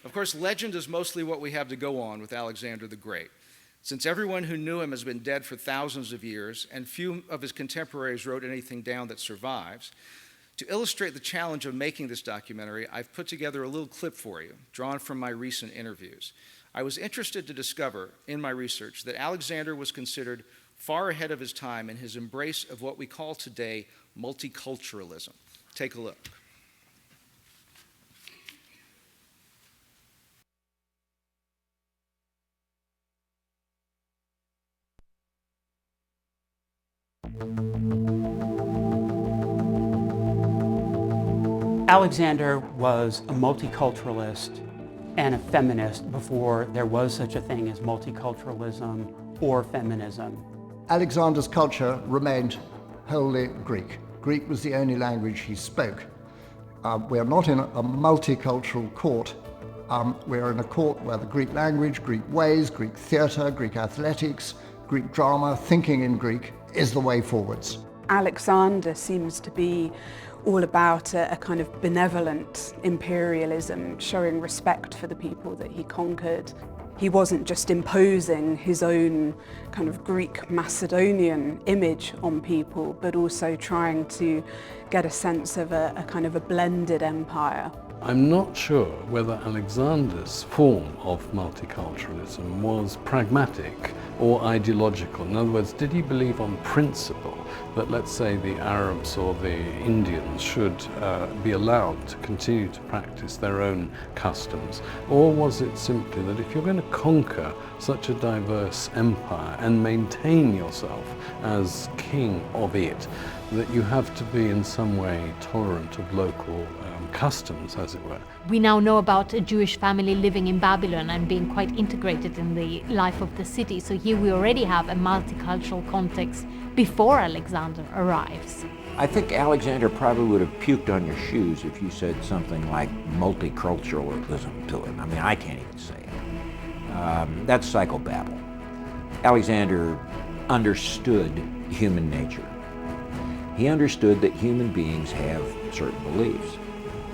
Of course, legend is mostly what we have to go on with Alexander the Great. Since everyone who knew him has been dead for thousands of years, and few of his contemporaries wrote anything down that survives, to illustrate the challenge of making this documentary, I've put together a little clip for you, drawn from my recent interviews. I was interested to discover in my research that Alexander was considered far ahead of his time in his embrace of what we call today multiculturalism. Take a look. Alexander was a multiculturalist and a feminist before there was such a thing as multiculturalism or feminism. Alexander's culture remained wholly Greek. Greek was the only language he spoke. We're not in a multicultural court. We're in a court where the Greek language, Greek ways, Greek theatre, Greek athletics, Greek drama, thinking in Greek is the way forwards. Alexander seems to be all about a kind of benevolent imperialism, showing respect for the people that he conquered. He wasn't just imposing his own kind of Greek Macedonian image on people, but also trying to get a sense of a kind of a blended empire. I'm not sure whether Alexander's form of multiculturalism was pragmatic or ideological. In other words, did he believe on principle that, let's say, the Arabs or the Indians should be allowed to continue to practice their own customs? Or was it simply that if you're going to conquer such a diverse empire and maintain yourself as king of it, that you have to be in some way tolerant of local customs, as it were? We now know about a Jewish family living in Babylon and being quite integrated in the life of the city. So here we already have a multicultural context before Alexander arrives. I think Alexander probably would have puked on your shoes if you said something like multiculturalism to him. I mean, I can't even say it. That's psychobabble. Alexander understood human nature. He understood that human beings have certain beliefs.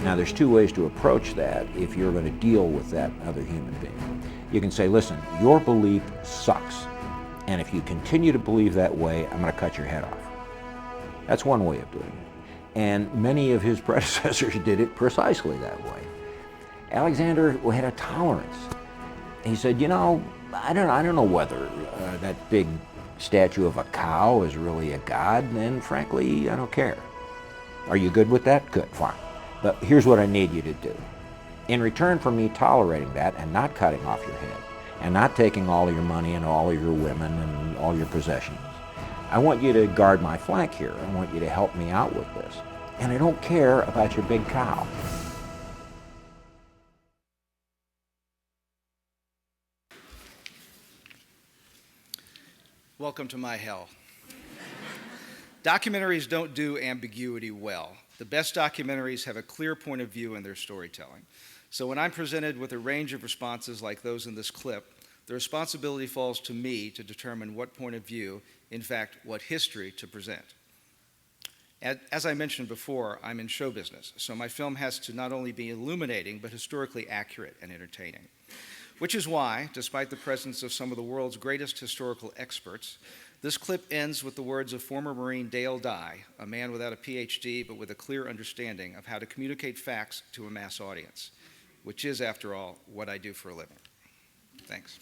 Now, there's two ways to approach that if you're going to deal with that other human being. You can say, listen, your belief sucks, and if you continue to believe that way, I'm going to cut your head off. That's one way of doing it. And many of his predecessors did it precisely that way. Alexander had a tolerance. He said, you know, I don't know whether that big statue of a cow is really a god, and frankly, I don't care. Are you good with that? Good, fine. But here's what I need you to do. In return for me tolerating that and not cutting off your head, and not taking all of your money and all of your women and all your possessions, I want you to guard my flank here. I want you to help me out with this. And I don't care about your big cow. Welcome to my hell. Documentaries don't do ambiguity well. The best documentaries have a clear point of view in their storytelling. So when I'm presented with a range of responses like those in this clip, the responsibility falls to me to determine what point of view, in fact, what history to present. As I mentioned before, I'm in show business, so my film has to not only be illuminating, but historically accurate and entertaining. Which is why, despite the presence of some of the world's greatest historical experts, this clip ends with the words of former Marine Dale Dye, a man without a PhD but with a clear understanding of how to communicate facts to a mass audience, which is, after all, what I do for a living. Thanks.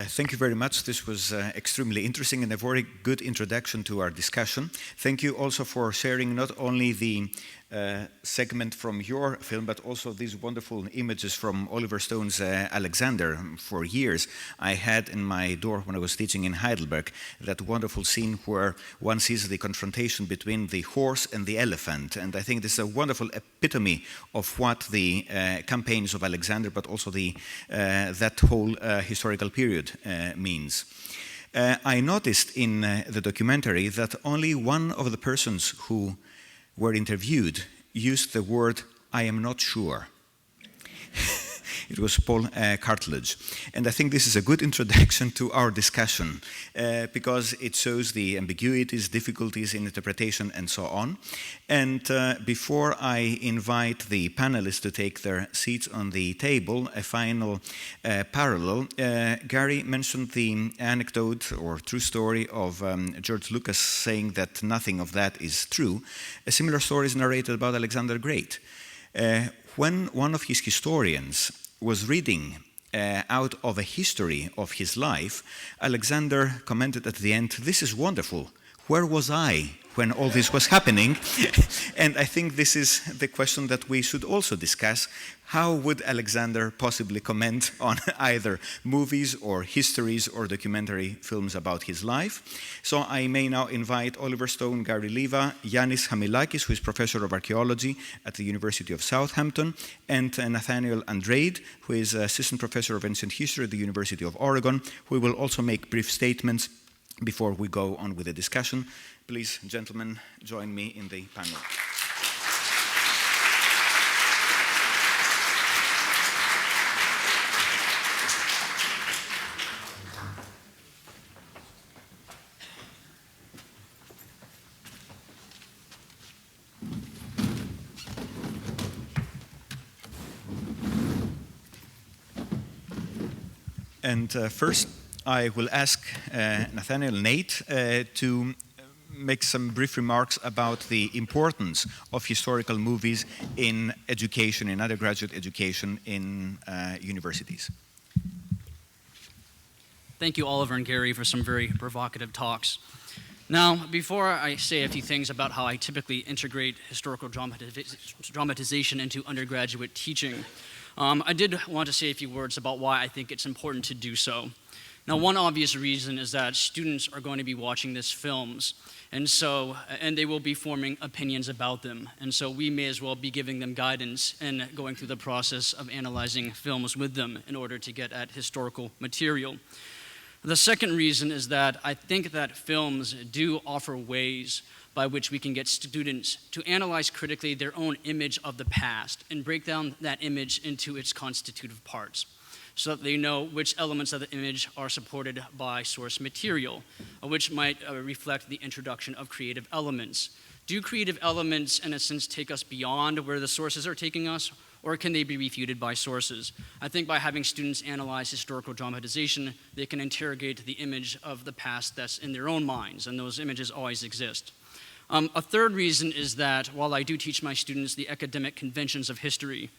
Thank you very much. This was extremely interesting and a very good introduction to our discussion. Thank you also for sharing not only the segment from your film, but also these wonderful images from Oliver Stone's Alexander. For years, I had in my door when I was teaching in Heidelberg that wonderful scene where one sees the confrontation between the horse and the elephant. And I think this is a wonderful epitome of what the campaigns of Alexander, but also the that whole historical period means. I noticed in the documentary that only one of the persons who were interviewed used the word, "I am not sure." It was Paul Cartledge. And I think this is a good introduction to our discussion because it shows the ambiguities, difficulties in interpretation, and so on. And before I invite the panelists to take their seats on the table, a final parallel. Gary mentioned the anecdote or true story of George Lucas saying that nothing of that is true. A similar story is narrated about Alexander the Great. When one of his historians was reading out of a history of his life, Alexander commented at the end, "This is wonderful. Where was I when all this was happening?" And I think this is the question that we should also discuss. How would Alexander possibly comment on either movies or histories or documentary films about his life? So I may now invite Oliver Stone, Gary Leva, Yannis Hamilakis, who is professor of archaeology at the University of Southampton, and Nathanael Andrade, who is assistant professor of ancient history at the University of Oregon, who will also make brief statements before we go on with the discussion. Please, gentlemen, join me in the panel. And first, I will ask Nathanael Nate to make some brief remarks about the importance of historical movies in education, in undergraduate education in universities. Thank you, Oliver and Gary, for some very provocative talks. Now, before I say a few things about how I typically integrate historical dramatization into undergraduate teaching, I did want to say a few words about why I think it's important to do so. Now, one obvious reason is that students are going to be watching these films, and they will be forming opinions about them. And so we may as well be giving them guidance and going through the process of analyzing films with them in order to get at historical material. The second reason is that I think that films do offer ways by which we can get students to analyze critically their own image of the past and break down that image into its constitutive parts, so that they know which elements of the image are supported by source material, which might reflect the introduction of creative elements. Do creative elements, in a sense, take us beyond where the sources are taking us, or can they be refuted by sources? I think by having students analyze historical dramatization, they can interrogate the image of the past that's in their own minds, and those images always exist. A third reason is that while I do teach my students the academic conventions of history,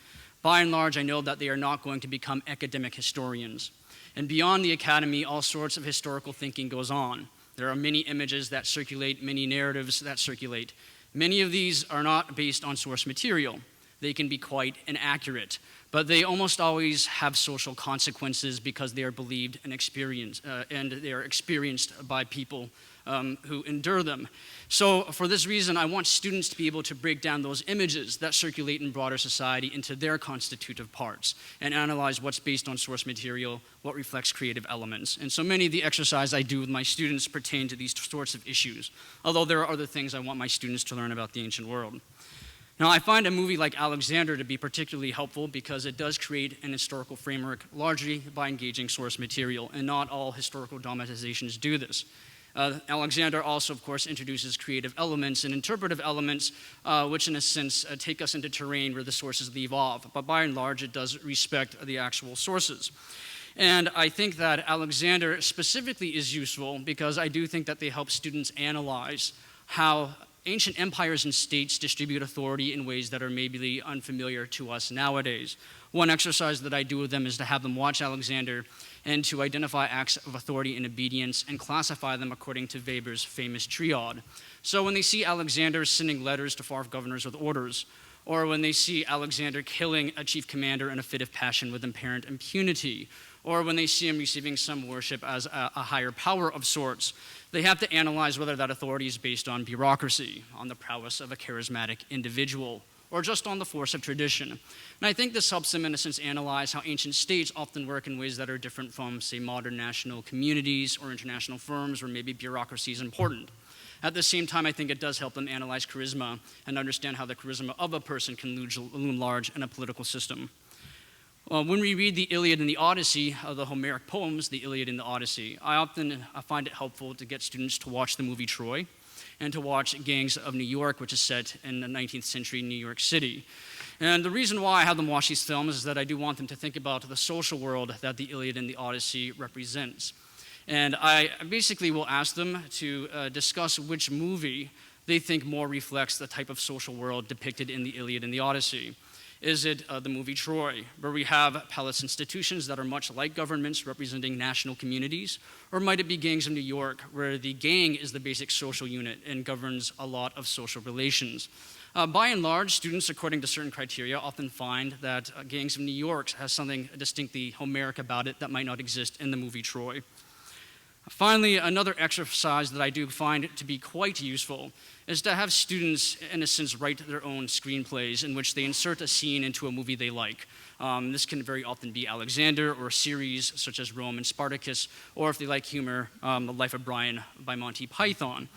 by and large, I know that they are not going to become academic historians. And beyond the academy, all sorts of historical thinking goes on. There are many images that circulate, many narratives that circulate. Many of these are not based on source material. They can be quite inaccurate, but they almost always have social consequences because they are believed and experienced, and they are experienced by people who endure them. So for this reason, I want students to be able to break down those images that circulate in broader society into their constitutive parts and analyze what's based on source material, what reflects creative elements. And so many of the exercise I do with my students pertain to these sorts of issues, although there are other things I want my students to learn about the ancient world. Now, I find a movie like Alexander to be particularly helpful because it does create an historical framework largely by engaging source material, and not all historical dramatizations do this. Alexander also, of course, introduces creative elements and interpretive elements, which in a sense take us into terrain where the sources leave off. But by and large, it does respect the actual sources. And I think that Alexander specifically is useful because I do think that they help students analyze how ancient empires and states distribute authority in ways that are maybe unfamiliar to us nowadays. One exercise that I do with them is to have them watch Alexander and to identify acts of authority and obedience and classify them according to Weber's famous triad. So when they see Alexander sending letters to far governors with orders, or when they see Alexander killing a chief commander in a fit of passion with apparent impunity, or when they see him receiving some worship as a higher power of sorts, they have to analyze whether that authority is based on bureaucracy, on the prowess of a charismatic individual, or just on the force of tradition. And I think this helps them, in a sense, analyze how ancient states often work in ways that are different from, say, modern national communities or international firms where maybe bureaucracy is important. At the same time, I think it does help them analyze charisma and understand how the charisma of a person can loom large in a political system. When we read the Iliad and the Odyssey, the Homeric poems, the Iliad and the Odyssey, I find it helpful to get students to watch the movie Troy and to watch Gangs of New York, which is set in the 19th century New York City. And the reason why I have them watch these films is that I do want them to think about the social world that the Iliad and the Odyssey represents. And I basically will ask them to discuss which movie they think more reflects the type of social world depicted in the Iliad and the Odyssey. Is it the movie Troy, where we have palace institutions that are much like governments representing national communities? Or might it be Gangs of New York, where the gang is the basic social unit and governs a lot of social relations? By and large, students, according to certain criteria, often find that Gangs of New York has something distinctly Homeric about it that might not exist in the movie Troy. Finally, another exercise that I do find to be quite useful is to have students, in a sense, write their own screenplays in which they insert a scene into a movie they like. This can very often be Alexander or a series such as Rome and Spartacus, or if they like humor, The Life of Brian by Monty Python.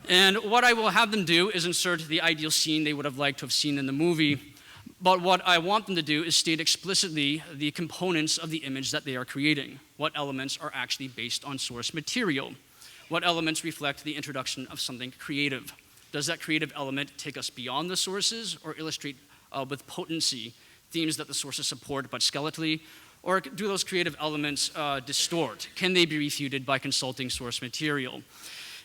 And what I will have them do is insert the ideal scene they would have liked to have seen in the movie, but what I want them to do is state explicitly the components of the image that they are creating. What elements are actually based on source material? What elements reflect the introduction of something creative? Does that creative element take us beyond the sources or illustrate with potency themes that the sources support but skeletally? Or do those creative elements distort? Can they be refuted by consulting source material?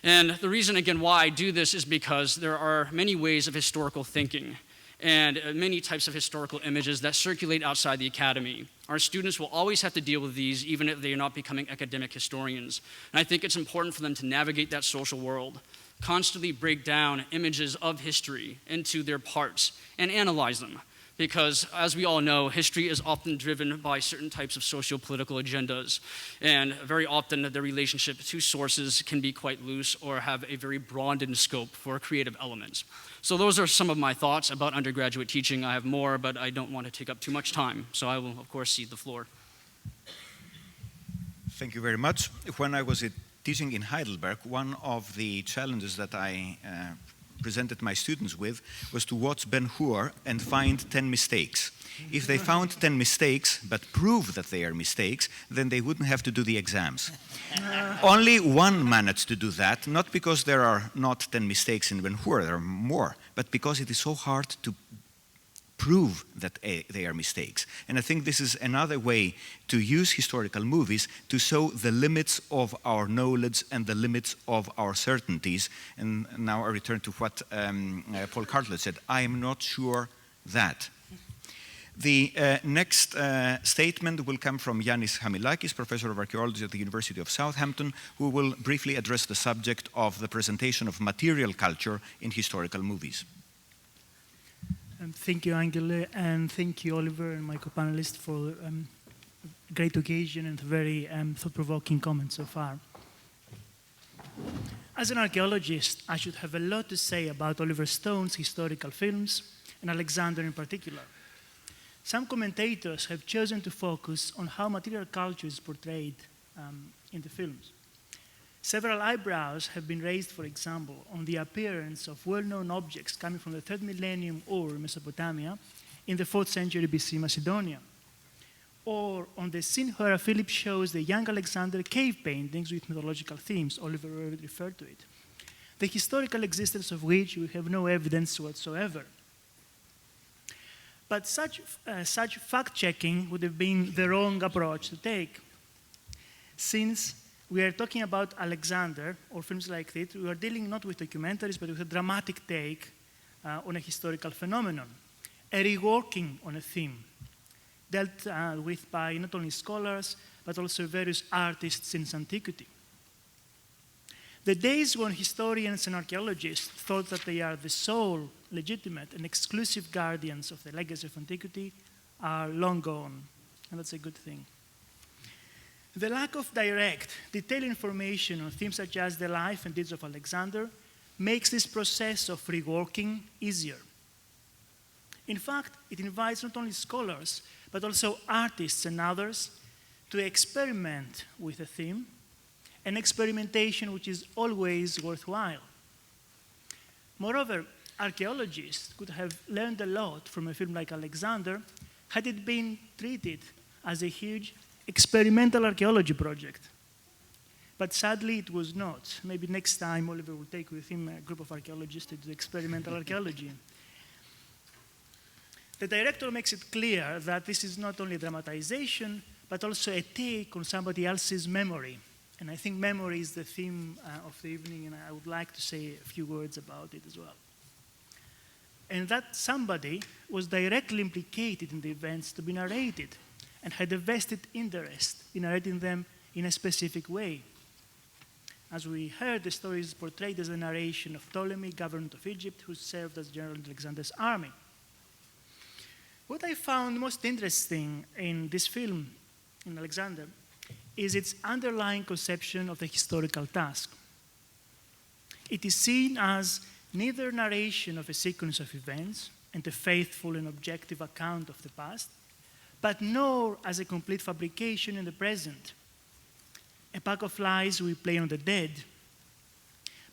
And the reason, again, why I do this is because there are many ways of historical thinking and many types of historical images that circulate outside the academy. Our students will always have to deal with these even if they are not becoming academic historians. And I think it's important for them to navigate that social world, constantly break down images of history into their parts and analyze them. Because, as we all know, history is often driven by certain types of socio-political agendas. And very often, the relationship to sources can be quite loose or have a very broadened scope for creative elements. So those are some of my thoughts about undergraduate teaching. I have more, but I don't want to take up too much time. So I will, of course, cede the floor. Thank you very much. When I was teaching in Heidelberg, one of the challenges that I presented my students with was to watch Ben-Hur and find 10 mistakes. If they found 10 mistakes but prove that they are mistakes, then they wouldn't have to do the exams. Only one managed to do that, not because there are not 10 mistakes in Ben-Hur, there are more, but because it is so hard to prove that they are mistakes. And I think this is another way to use historical movies to show the limits of our knowledge and the limits of our certainties. And now I return to what Paul Cartlett said. I am not sure that. The next statement will come from Yannis Hamilakis, Professor of Archaeology at the University of Southampton, who will briefly address the subject of the presentation of material culture in historical movies. Thank you, Angelo, and thank you, Oliver, and my co-panelists for a great occasion and very thought-provoking comments so far. As an archaeologist, I should have a lot to say about Oliver Stone's historical films, and Alexander in particular. Some commentators have chosen to focus on how material culture is portrayed in the films. Several eyebrows have been raised, for example, on the appearance of well-known objects coming from the 3rd millennium Ur, Mesopotamia, in the 4th century BC Macedonia. Or on the scene where Philip shows the young Alexander cave paintings with mythological themes. Oliver already referred to it. The historical existence of which we have no evidence whatsoever. But such fact-checking would have been the wrong approach to take. Since we are talking about Alexander, or films like this, we are dealing not with documentaries, but with a dramatic take on a historical phenomenon, a reworking on a theme, dealt with by not only scholars, but also various artists since antiquity. The days when historians and archaeologists thought that they are the sole, legitimate, and exclusive guardians of the legacy of antiquity are long gone, and that's a good thing. The lack of direct, detailed information on themes such as the life and deeds of Alexander makes this process of reworking easier. In fact, it invites not only scholars, but also artists and others to experiment with a theme, an experimentation which is always worthwhile. Moreover, archaeologists could have learned a lot from a film like Alexander had it been treated as a huge experimental archaeology project. But sadly, it was not. Maybe next time Oliver will take with him a group of archaeologists to do experimental archaeology. The director makes it clear that this is not only a dramatization, but also a take on somebody else's memory. And I think memory is the theme of the evening, and I would like to say a few words about it as well. And that somebody was directly implicated in the events to be narrated and had a vested interest in narrating them in a specific way. As we heard, the story is portrayed as a narration of Ptolemy, governor of Egypt, who served as general in Alexander's army. What I found most interesting in this film, in Alexander, is its underlying conception of the historical task. It is seen as neither narration of a sequence of events and a faithful and objective account of the past, but nor as a complete fabrication in the present, a pack of lies we play on the dead,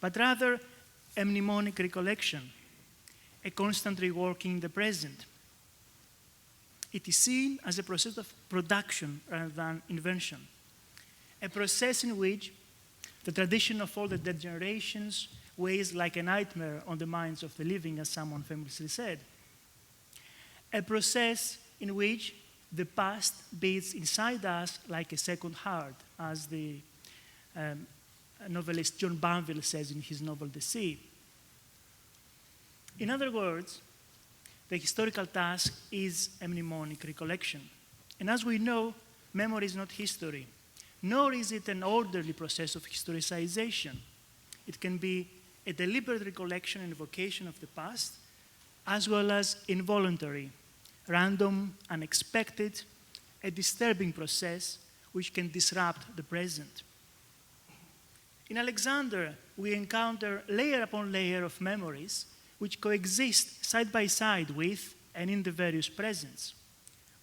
but rather a mnemonic recollection, a constant reworking in the present. It is seen as a process of production rather than invention, a process in which the tradition of all the dead generations weighs like a nightmare on the minds of the living, as someone famously said. A process in which the past beats inside us like a second heart, as the novelist John Banville says in his novel The Sea. In other words, the historical task is a mnemonic recollection. And as we know, memory is not history, nor is it an orderly process of historicization. It can be a deliberate recollection and evocation of the past, as well as involuntary, random, unexpected, a disturbing process which can disrupt the present. In Alexander, we encounter layer upon layer of memories which coexist side by side with and in the various presents.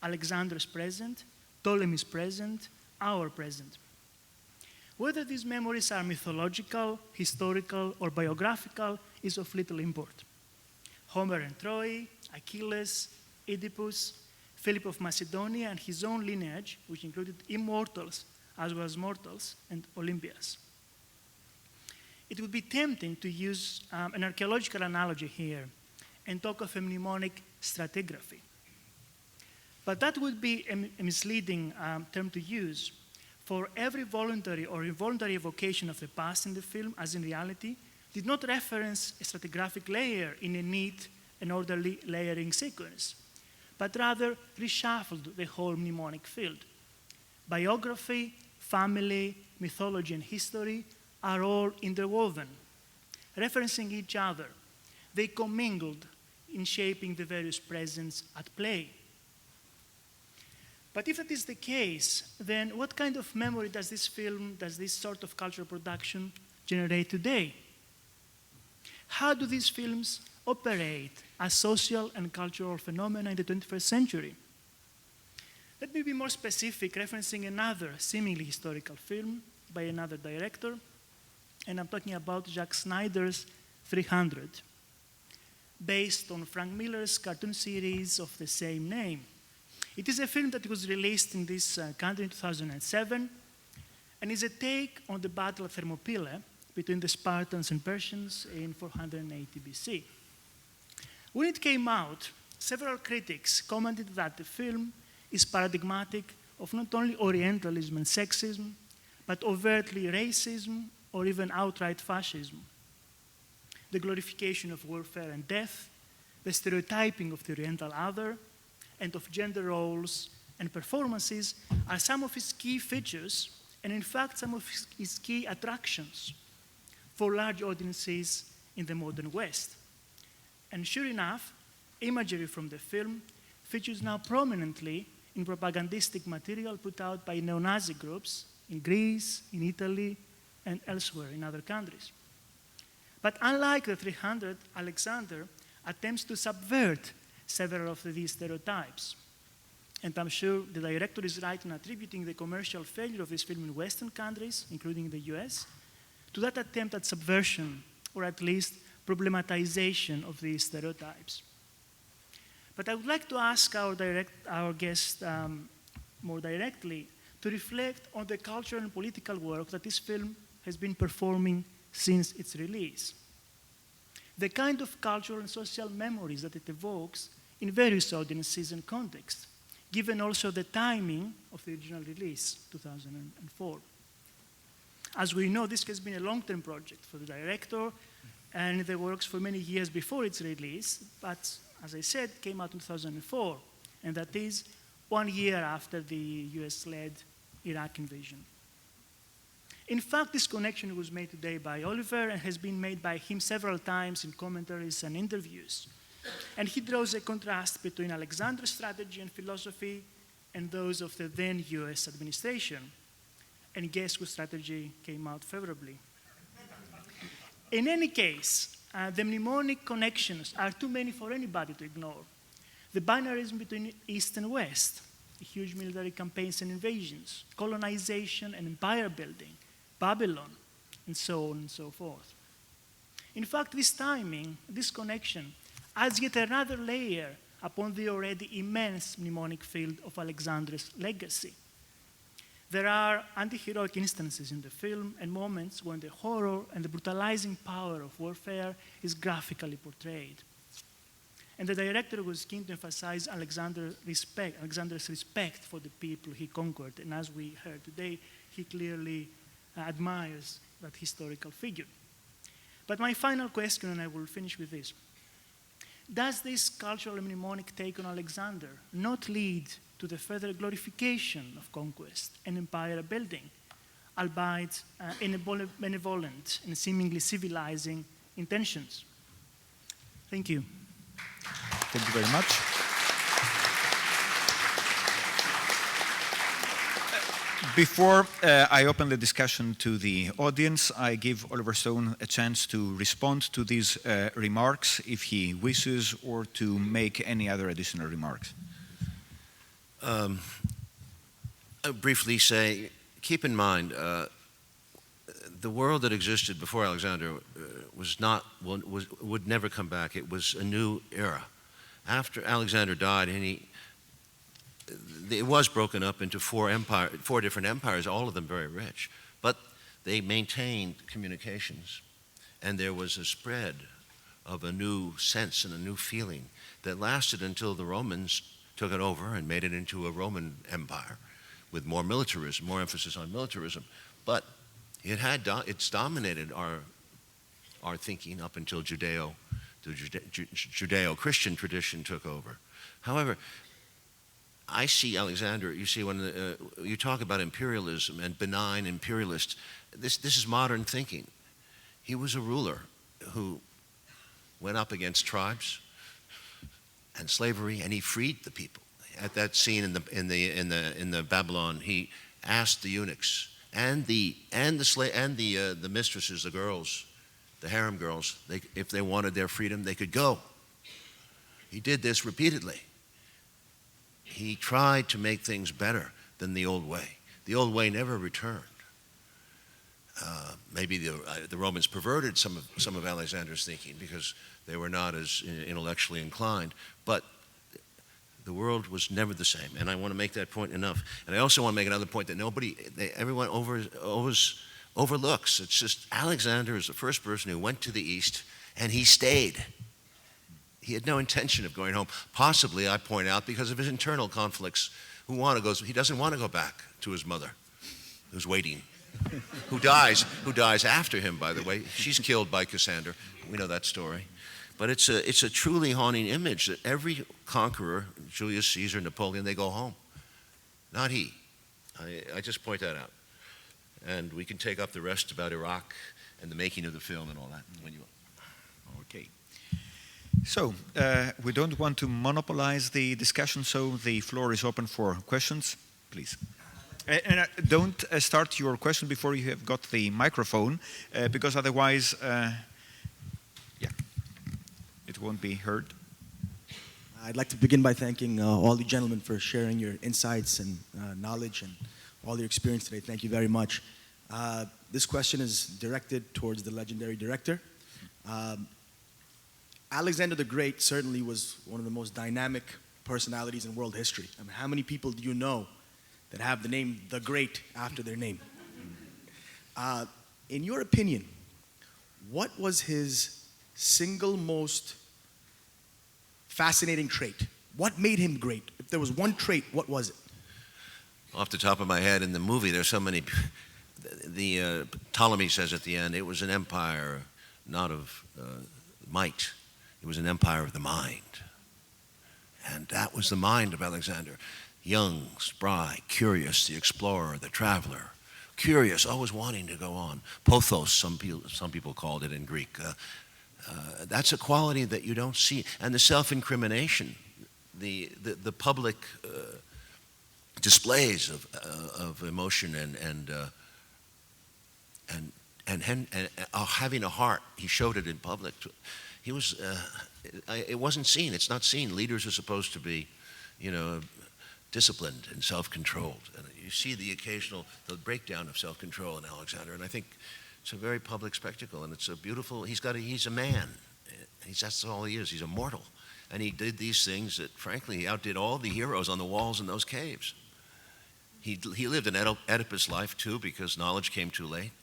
Alexander's present, Ptolemy's present, our present. Whether these memories are mythological, historical, or biographical is of little import. Homer and Troy, Achilles, Oedipus, Philip of Macedonia, and his own lineage, which included immortals as well as mortals, and Olympias. It would be tempting to use an archaeological analogy here and talk of a mnemonic stratigraphy. But that would be a misleading term to use, for every voluntary or involuntary evocation of the past in the film, as in reality, did not reference a stratigraphic layer in a neat and orderly layering sequence, but rather reshuffled the whole mnemonic field. Biography, family, mythology, and history are all interwoven, referencing each other. They commingled in shaping the various presents at play. But if that is the case, then what kind of memory does this film, does this sort of cultural production generate today? How do these films operate as social and cultural phenomena in the 21st century? Let me be more specific, referencing another seemingly historical film by another director, and I'm talking about Zack Snyder's 300, based on Frank Miller's cartoon series of the same name. It is a film that was released in this country in 2007, and is a take on the Battle of Thermopylae between the Spartans and Persians in 480 BC. When it came out, several critics commented that the film is paradigmatic of not only Orientalism and sexism, but overtly racism or even outright fascism. The glorification of warfare and death, the stereotyping of the Oriental other, and of gender roles and performances are some of his key features, and in fact some of his key attractions for large audiences in the modern West. And sure enough, imagery from the film features now prominently in propagandistic material put out by neo-Nazi groups in Greece, in Italy, and elsewhere in other countries. But unlike the 300, Alexander attempts to subvert several of these stereotypes. And I'm sure the director is right in attributing the commercial failure of this film in Western countries, including the US, to that attempt at subversion, or at least problematization of these stereotypes. But I would like to ask our guest more directly to reflect on the cultural and political work that this film has been performing since its release. The kind of cultural and social memories that it evokes in various audiences and contexts, given also the timing of the original release, 2004. As we know, this has been a long-term project for the director, and the works for many years before its release, but as I said, came out in 2004, and that is 1 year after the US-led Iraq invasion. In fact, this connection was made today by Oliver and has been made by him several times in commentaries and interviews. And he draws a contrast between Alexander's strategy and philosophy and those of the then US administration. And guess whose strategy came out favorably? In any case, the mnemonic connections are too many for anybody to ignore. The binarism between East and West, huge military campaigns and invasions, colonization and empire building, Babylon, and so on and so forth. In fact, this timing, this connection, adds yet another layer upon the already immense mnemonic field of Alexander's legacy. There are anti-heroic instances in the film and moments when the horror and the brutalizing power of warfare is graphically portrayed. And the director was keen to emphasize Alexander's respect for the people he conquered. And as we heard today, he clearly admires that historical figure. But my final question, and I will finish with this. Does this cultural and mnemonic take on Alexander not lead to the further glorification of conquest and empire building, albeit in benevolent and seemingly civilizing intentions? Thank you. Thank you very much. Before I open the discussion to the audience, I give Oliver Stone a chance to respond to these remarks if he wishes, or to make any other additional remarks. I'll briefly say, keep in mind, the world that existed before Alexander would never come back. It was a new era. After Alexander died, and it was broken up into four different empires, all of them very rich, but they maintained communications, and there was a spread of a new sense and a new feeling that lasted until the Romans took it over and made it into a Roman empire with more militarism, more emphasis on militarism. But it's dominated our thinking up until the Judeo-Christian tradition took over. However, I see Alexander, you see, when you talk about imperialism and benign imperialists, this is modern thinking. He was a ruler who went up against tribes and slavery, and he freed the people. At that scene in the Babylon, he asked the eunuchs and the mistresses, the girls, the harem girls, if they wanted their freedom, they could go. He did this repeatedly. He tried to make things better than the old way. The old way never returned. Maybe the Romans perverted some of Alexander's thinking because they were not as intellectually inclined, but the world was never the same. And I want to make that point enough. And I also want to make another point that everyone always overlooks. It's just Alexander is the first person who went to the East, and he stayed. He had no intention of going home. Possibly, I point out, because of his internal conflicts. He doesn't want to go back to his mother, who's waiting, who dies after him, by the way. She's killed by Cassander. We know that story. But it's a truly haunting image that every conqueror, Julius Caesar, Napoleon, they go home. Not he. I just point that out. And we can take up the rest about Iraq and the making of the film and all that when you. Okay. So, we don't want to monopolize the discussion, so the floor is open for questions, please. And don't start your question before you have got the microphone, because otherwise, it won't be heard. I'd like to begin by thanking all you gentlemen for sharing your insights and knowledge and all your experience today. Thank you very much. This question is directed towards the legendary director. Alexander the Great certainly was one of the most dynamic personalities in world history. I mean, how many people do you know that have the name the Great after their name? In your opinion, what was his single most fascinating trait? What made him great? If there was one trait, what was it? Off the top of my head, in the movie, there's so many. Ptolemy says at the end, it was an empire not of might, it was an empire of the mind. And that was the mind of Alexander. Young, spry, curious, the explorer, the traveler. Curious, always wanting to go on. Pothos, some people called it in Greek. That's a quality that you don't see. And the self-incrimination, the public displays of emotion and having a heart. He showed it in public. He was. It wasn't seen. It's not seen. Leaders are supposed to be, disciplined and self-controlled. And you see the breakdown of self-control in Alexander. And I think it's a very public spectacle. And it's a beautiful. He's a man. That's all he is. He's a mortal. And he did these things that, frankly, he outdid all the heroes on the walls in those caves. He lived an Oedipus life too, because knowledge came too late.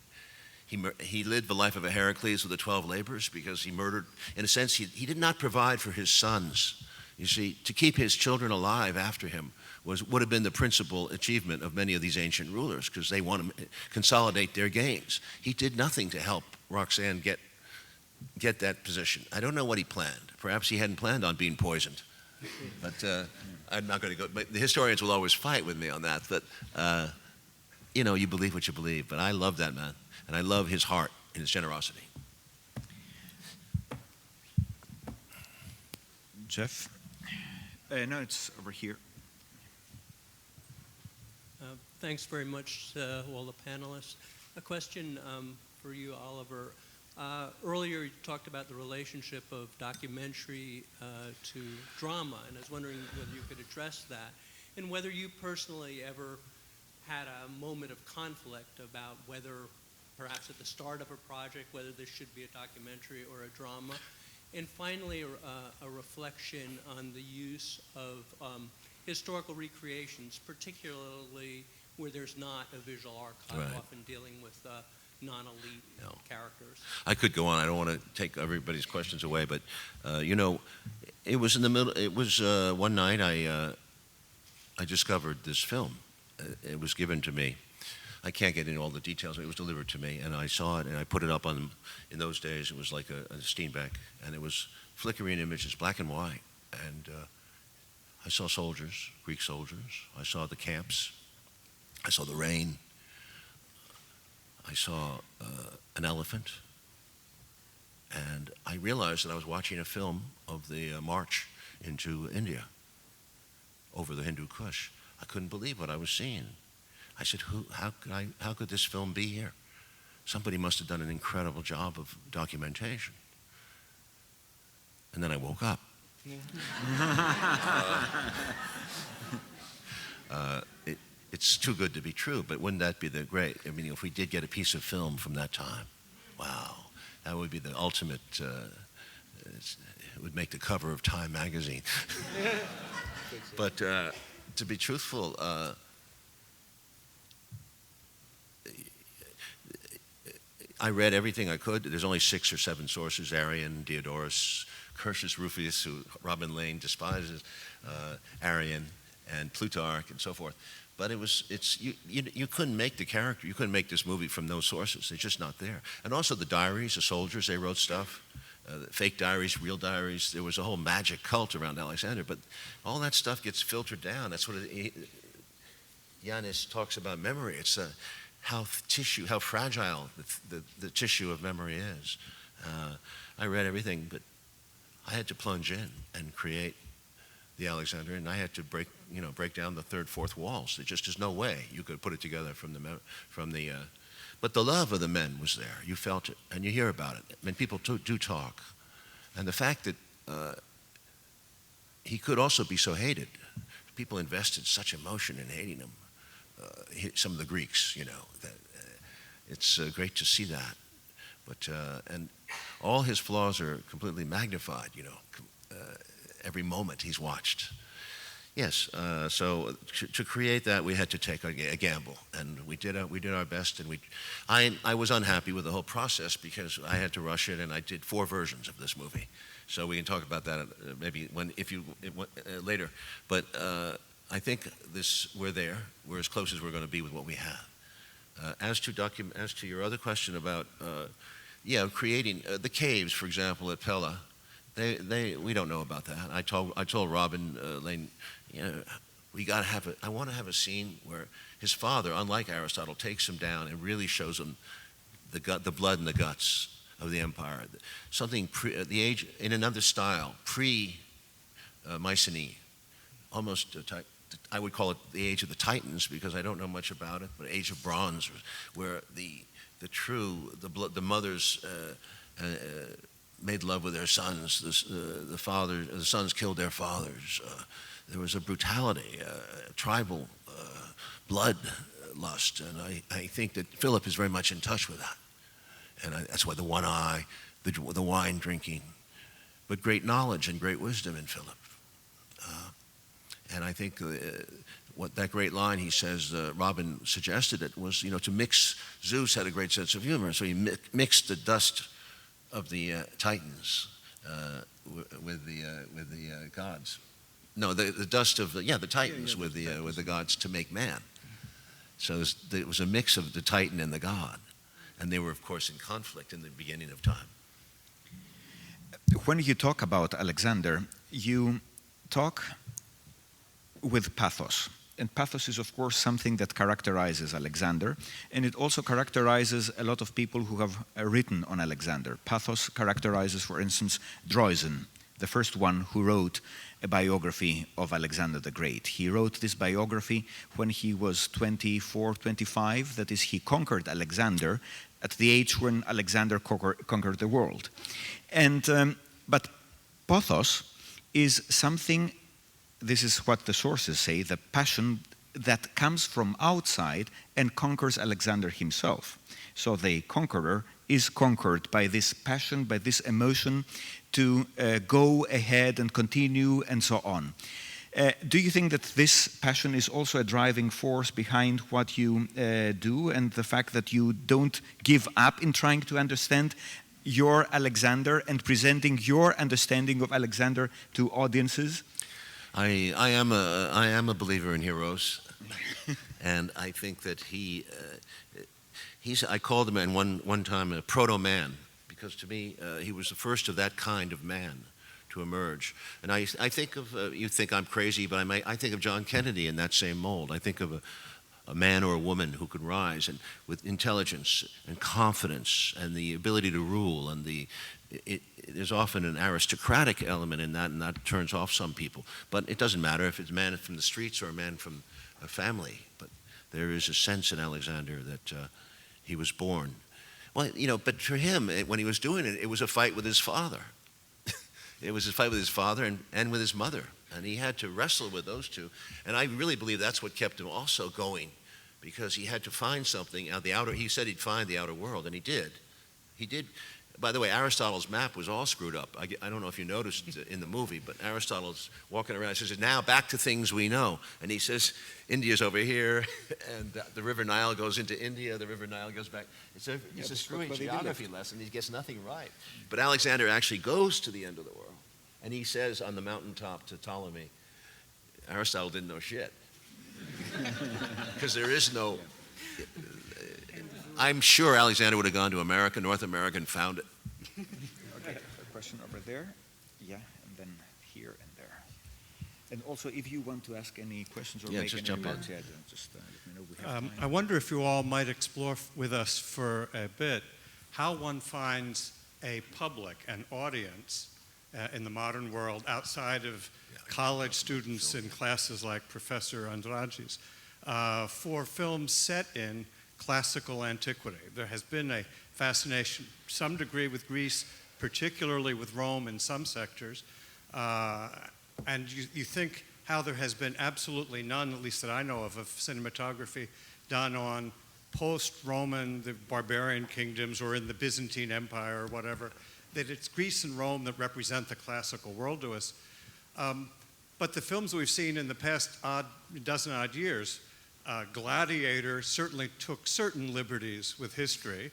He lived the life of a Heracles with the 12 labors, because he murdered. In a sense, he did not provide for his sons. You see, to keep his children alive after him would have been the principal achievement of many of these ancient rulers, because they want to consolidate their gains. He did nothing to help Roxanne get that position. I don't know what he planned. Perhaps he hadn't planned on being poisoned. But I'm not going to go. But the historians will always fight with me on that. But you believe what you believe. But I love that man, and I love his heart and his generosity. Jeff? No, it's over here. Thanks very much to all the panelists. A question for you, Oliver. Earlier you talked about the relationship of documentary to drama, and I was wondering whether you could address that, and whether you personally ever had a moment of conflict about whether, perhaps at the start of a project, whether this should be a documentary or a drama. And finally, a reflection on the use of historical recreations, particularly where there's not a visual archive, Right. often dealing with non-elite characters. I could go on. I don't want to take everybody's questions away, but it was in the middle. It was one night I discovered this film. It was given to me. I can't get into all the details. It was delivered to me, and I saw it, and I put it up on. In those days, it was like a Steenbeck, and it was flickering images, black and white, and I saw soldiers, Greek soldiers. I saw the camps. I saw the rain. I saw an elephant, and I realized that I was watching a film of the march into India over the Hindu Kush. I couldn't believe what I was seeing. I said, how could this film be here? Somebody must have done an incredible job of documentation. And then I woke up. It's too good to be true, but wouldn't that be the great? I mean, if we did get a piece of film from that time, wow, that would be the ultimate. It would make the cover of Time magazine. But to be truthful, I read everything I could. There's only 6 or 7 sources: Arrian, Diodorus, Curtius Rufus, who Robin Lane despises, Arrian, and Plutarch, and so forth. But you couldn't make the character, you couldn't make this movie from those sources. They're just not there. And also the diaries, the soldiers, they wrote stuff. Fake diaries, real diaries. There was a whole magic cult around Alexander, but all that stuff gets filtered down. That's what Yannis talks about memory. It's how fragile the tissue of memory is. I read everything, but I had to plunge in and create the Alexander, and I had to break down the 3rd, 4th walls. There just is no way you could put it together but the love of the men was there. You felt it, and you hear about it. I mean, people do talk. And the fact that he could also be so hated. People invested such emotion in hating him. Some of the Greeks, that it's great to see that. But and all his flaws are completely magnified, every moment he's watched. Yes, so to create that, we had to take a gamble, and we did our best. And I was unhappy with the whole process because I had to rush it, and I did 4 versions of this movie. So we can talk about that maybe later. But I think we're there. We're as close as we're going to be with what we have. As to your other question about creating the caves, for example, at Pella. We don't know about that. I told Robin Lane, I want to have a scene where his father, unlike Aristotle, takes him down and really shows him the blood and the guts of the empire. Something the age in another style, pre-Mycenae, almost I would call it the age of the Titans because I don't know much about it, but age of bronze, where the mothers made love with their sons. The sons killed their fathers. There was a brutality, tribal blood lust, and I think that Philip is very much in touch with that, and that's why the one eye, the wine drinking, but great knowledge and great wisdom in Philip, and I think what that great line he says, Robin suggested it was, to mix. Zeus had a great sense of humor, so he mixed the dust of the Titans with the gods. No, the dust of the Titans with the gods to make man. So it was a mix of the Titan and the god, and they were of course in conflict in the beginning of time. When you talk about Alexander, you talk with pathos. And pathos is, of course, something that characterizes Alexander, and it also characterizes a lot of people who have written on Alexander. Pathos characterizes, for instance, Droysen, the first one who wrote a biography of Alexander the Great. He wrote this biography when he was 24, 25, that is, he conquered Alexander at the age when Alexander conquered the world. And, but pathos is something. This is what the sources say, the passion that comes from outside and conquers Alexander himself. So the conqueror is conquered by this passion, by this emotion to go ahead and continue and so on. Do you think that this passion is also a driving force behind what you do, and the fact that you don't give up in trying to understand your Alexander and presenting your understanding of Alexander to audiences? I am a believer in heroes, and I think that I called him one time a proto-man, because to me he was the first of that kind of man to emerge. And I think of you think I'm crazy, but I think of John Kennedy in that same mold. I think of a man or a woman who could rise and with intelligence and confidence and the ability to rule, and there's often an aristocratic element in that, and that turns off some people. But it doesn't matter if it's a man from the streets or a man from a family. But there is a sense in Alexander that he was born. Well, but for him, when he was doing it, it was a fight with his father. It was a fight with his father and with his mother. And he had to wrestle with those two. And I really believe that's what kept him also going, because he had to find something out the outer. He said he'd find the outer world, and he did. He did. By the way, Aristotle's map was all screwed up. I don't know if you noticed in the movie, but Aristotle's walking around. He says, now back to things we know. And he says, India's over here, and the River Nile goes into India, the River Nile goes back. It's a screwy geography lesson. He gets nothing right. But Alexander actually goes to the end of the world. And he says on the mountaintop to Ptolemy, Aristotle didn't know shit. Because there is no... I'm sure Alexander would have gone to America, North America, and found it. Okay, a question over there. Yeah, and then here and there. And also, if you want to ask any questions or make any remarks, just let me know. We have time. I wonder if you all might explore with us for a bit how one finds a public, an audience, in the modern world outside of college students in classes like Professor Andrade's for films set in classical antiquity. There has been a fascination, to some degree, with Greece, particularly with Rome in some sectors. And you think how there has been absolutely none, at least that I know of cinematography done on post-Roman, the barbarian kingdoms, or in the Byzantine Empire or whatever. that it's Greece and Rome that represent the classical world to us. But the films we've seen in the past dozen odd years, Gladiator certainly took certain liberties with history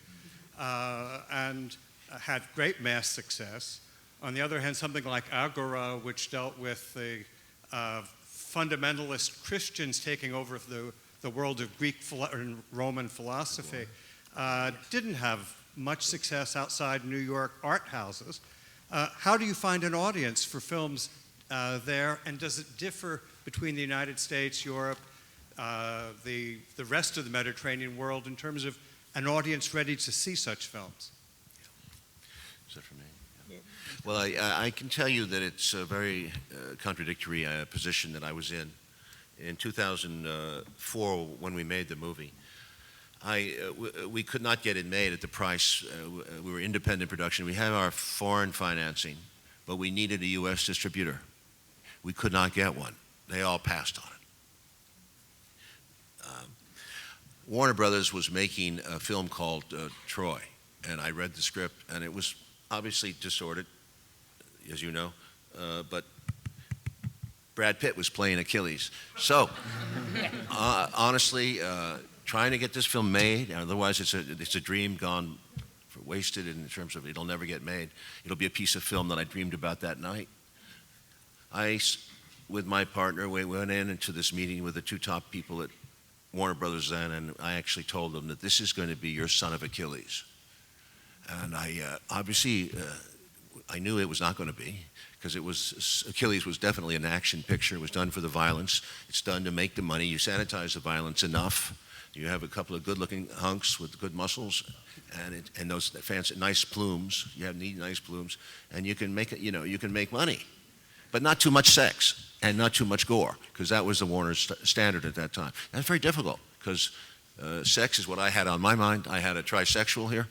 and had great mass success. On the other hand, something like Agora, which dealt with the fundamentalist Christians taking over the world of Greek and Roman philosophy, didn't have much success outside New York art houses. How do you find an audience for films there, and does it differ between the United States, Europe, the rest of the Mediterranean world in terms of an audience ready to see such films? Is that for me? Yeah. Well, I can tell you that it's a very contradictory position that I was in. In 2004, when we made the movie, we could not get it made at the price. We were independent production. We had our foreign financing, but we needed a U.S. distributor. We could not get one. They all passed on it. Warner Brothers was making a film called Troy, and I read the script, and it was obviously distorted, as you know, but Brad Pitt was playing Achilles. So, honestly, trying to get this film made, otherwise it's a dream gone wasted in terms of it'll never get made. It'll be a piece of film that I dreamed about that night. With my partner, we went into this meeting with the two top people at Warner Brothers then, and I actually told them that this is going to be your son of Achilles. And obviously, I knew it was not going to be, because Achilles was definitely an action picture. It was done for the violence. It's done to make the money. You sanitize the violence enough. You have a couple of good-looking hunks with good muscles, and those fancy, nice plumes. You have neat, nice plumes, and you can make it. You can make money, but not too much sex and not too much gore, because that was the Warner standard at that time. That's very difficult, because sex is what I had on my mind. I had a trisexual here,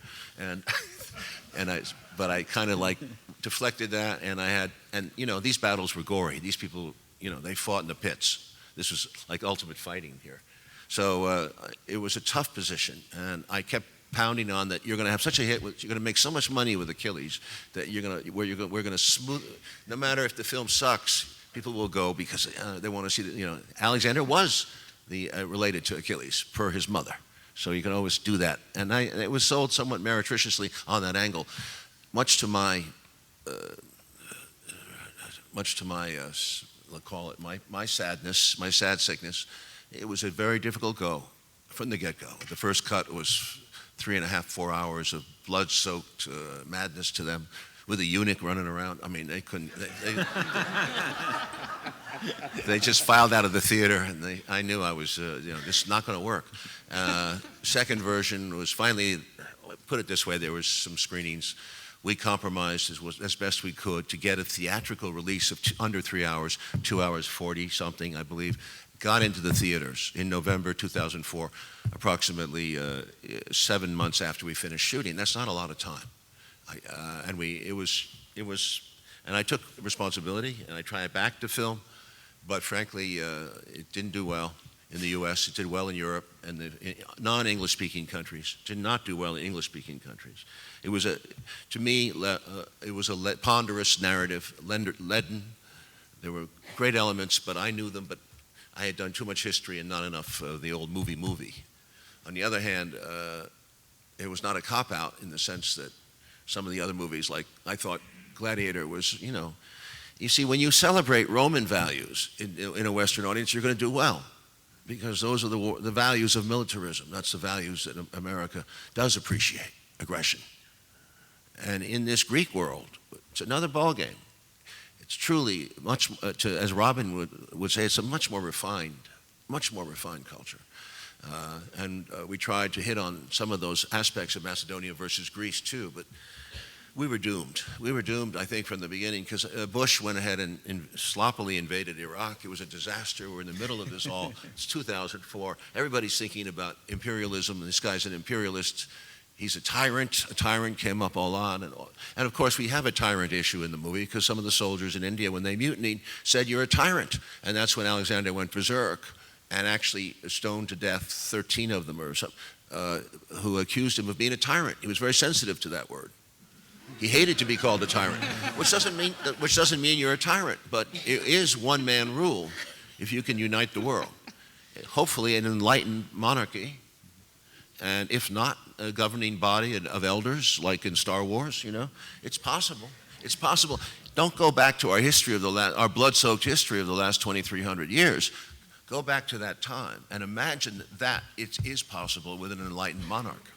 but I kind of like deflected that, and these battles were gory. These people, they fought in the pits. This was like ultimate fighting here. So it was a tough position, and I kept pounding on that you're going to have such a hit, you're going to make so much money with Achilles that we're going to smooth. No matter if the film sucks, people will go because they want to see that. Alexander was related to Achilles per his mother, so you can always do that. And it was sold somewhat meretriciously on that angle, much to my call it my sadness, my sad sickness. It was a very difficult go from the get-go. The first cut was 3.5, 4 hours of blood-soaked madness to them, with a eunuch running around. I mean, they couldn't. They just filed out of the theater, and I knew I was, this is not going to work. Second version was finally, put it this way, there was some screenings. We compromised as best we could to get a theatrical release of under 3 hours, 2 hours 40 something, I believe. Got into the theaters in November 2004, approximately 7 months after we finished shooting. That's not a lot of time. And I took responsibility, and I tried back to film, but frankly, it didn't do well in the U.S. It did well in Europe and the non-English speaking countries. It did not do well in English speaking countries. It was to me, it was a ponderous narrative, leaden. There were great elements, but I knew them, but I had done too much history and not enough of the old movie. On the other hand, it was not a cop-out in the sense that some of the other movies, like I thought Gladiator was, you see, when you celebrate Roman values in a Western audience, you're going to do well, because those are the values of militarism. That's the values that America does appreciate, aggression. And in this Greek world, it's another ballgame. It's truly much, as Robin would say, it's a much more refined culture. And we tried to hit on some of those aspects of Macedonia versus Greece too, but we were doomed. We were doomed, I think, from the beginning, because Bush went ahead and sloppily invaded Iraq. It was a disaster. We're in the middle of this all. It's 2004. Everybody's thinking about imperialism. This guy's an imperialist. He's a tyrant. A tyrant came up all on. And of course, we have a tyrant issue in the movie, because some of the soldiers in India, when they mutinied, said, "You're a tyrant." And that's when Alexander went berserk and actually stoned to death 13 of them or something, who accused him of being a tyrant. He was very sensitive to that word. He hated to be called a tyrant, which doesn't mean you're a tyrant, but it is one-man rule if you can unite the world. Hopefully an enlightened monarchy, and if not, a governing body of elders, like in Star Wars, you know. It's possible. It's possible. Don't go back to our history of our blood-soaked history of the last 2,300 years. Go back to that time and imagine that it is possible with an enlightened monarch.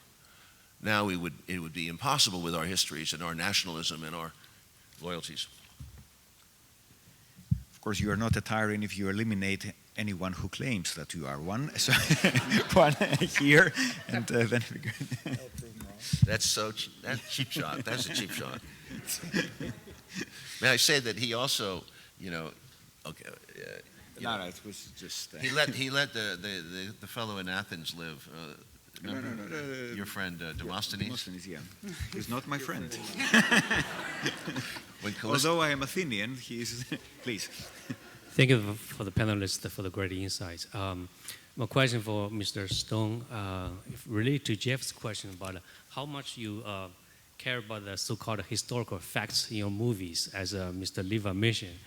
Now it would be impossible with our histories and our nationalism and our loyalties. Of course, you are not a tyrant if you eliminate anyone who claims that you are one. So one here, and then we go. That's cheap shot. That's a cheap shot. May I say that he also, you know, okay. No, it was just. He let the fellow in Athens live. No, your friend Demosthenes? Demosthenes, yeah. He's not my friend. Although I am Athenian, he's... Please. Thank you for the panelists for the great insights. My question for Mr. Stone, related to Jeff's question about how much you care about the so-called historical facts in your movies, as Mr. Liva mentioned.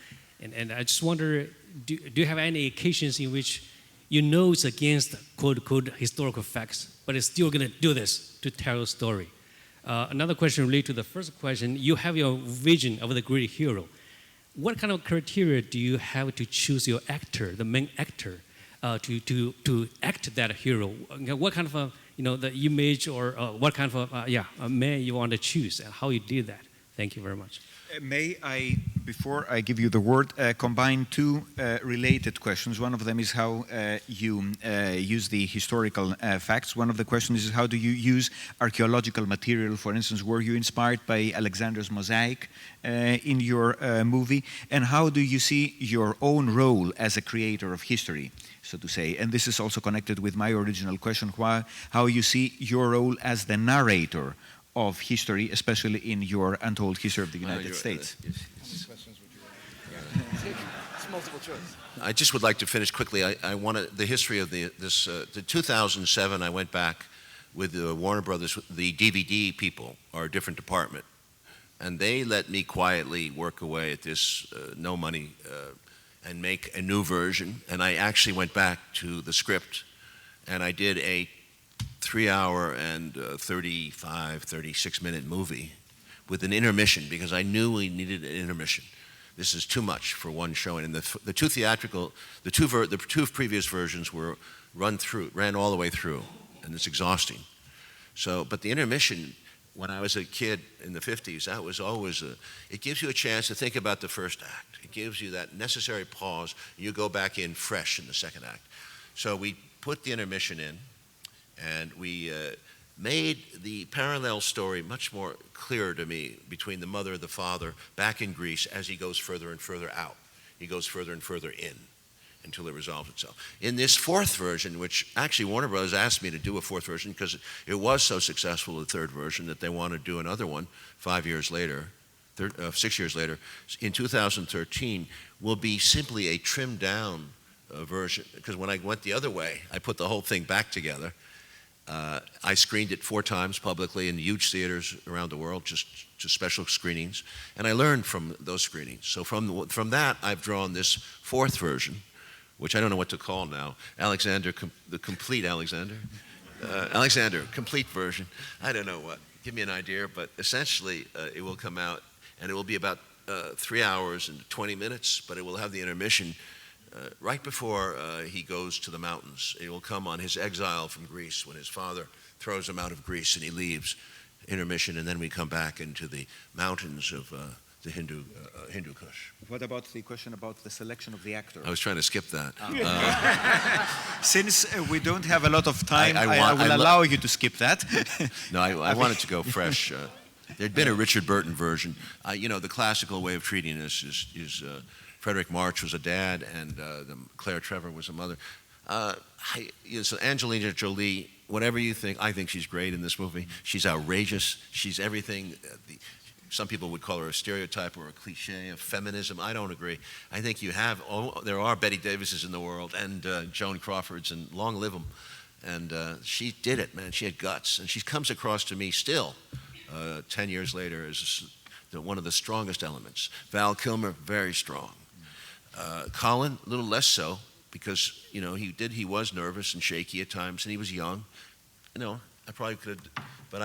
And I just wonder, do you have any occasions in which you know it's against quote-unquote historical facts, but it's still going to do this to tell a story? Another question related to the first question, you have your vision of the great hero. What kind of criteria do you have to choose your actor, the main actor, to act that hero? What kind of the image or what kind of a man you want to choose, and how you did that? Thank you very much. May I, before I give you the word, combine two related questions. One of them is how you use the historical facts. One of the questions is how do you use archaeological material? For instance, were you inspired by Alexander's mosaic in your movie? And how do you see your own role as a creator of history, so to say? And this is also connected with my original question, how you see your role as the narrator of history, especially in your untold history of the United States. It's multiple choice. I just would like to finish quickly. I wanted the history of the 2007. I went back with the Warner Brothers, the DVD people, our different department, and they let me quietly work away at this, no money, and make a new version. And I actually went back to the script, and I did a 3-hour and 36-minute movie with an intermission, because I knew we needed an intermission. This is too much for one showing. And the two previous versions were ran all the way through, and it's exhausting. So, but the intermission, when I was a kid in the 50s, that was always it gives you a chance to think about the first act. It gives you that necessary pause, and you go back in fresh in the second act. So we put the intermission in, and we made the parallel story much more clear to me between the mother and the father back in Greece as he goes further and further out. He goes further and further in until it resolves itself. In this fourth version, which actually Warner Bros. Asked me to do a fourth version because it was so successful, the third version, that they wanted to do another one 6 years later, in 2013, will be simply a trimmed down version, because when I went the other way, I put the whole thing back together. I screened it 4 times publicly in huge theaters around the world, just special screenings, and I learned from those screenings. So from that, I've drawn this fourth version, which I don't know what to call now. Alexander, the complete Alexander. Alexander, complete version. I don't know what. Give me an idea, but essentially it will come out, and it will be about 3 hours and 20 minutes, but it will have the intermission right before he goes to the mountains. It will come on his exile from Greece, when his father throws him out of Greece and he leaves. Intermission, and then we come back into the mountains of the Hindu Kush. What about the question about the selection of the actor? I was trying to skip that. Since we don't have a lot of time, I will allow you to skip that. No, I wanted to go fresh. There'd been a Richard Burton version. The classical way of treating this is Frederick March was a dad, and Claire Trevor was a mother. So Angelina Jolie, whatever you think, I think she's great in this movie. She's outrageous. She's everything. Some people would call her a stereotype or a cliche of feminism. I don't agree. I think there are Betty Davises in the world, and Joan Crawfords, and long live them. And she did it, man. She had guts, and she comes across to me still 10 years later is one of the strongest elements. Val Kilmer, very strong. Colin, a little less so, because he was nervous and shaky at times, and he was young. I probably could have, but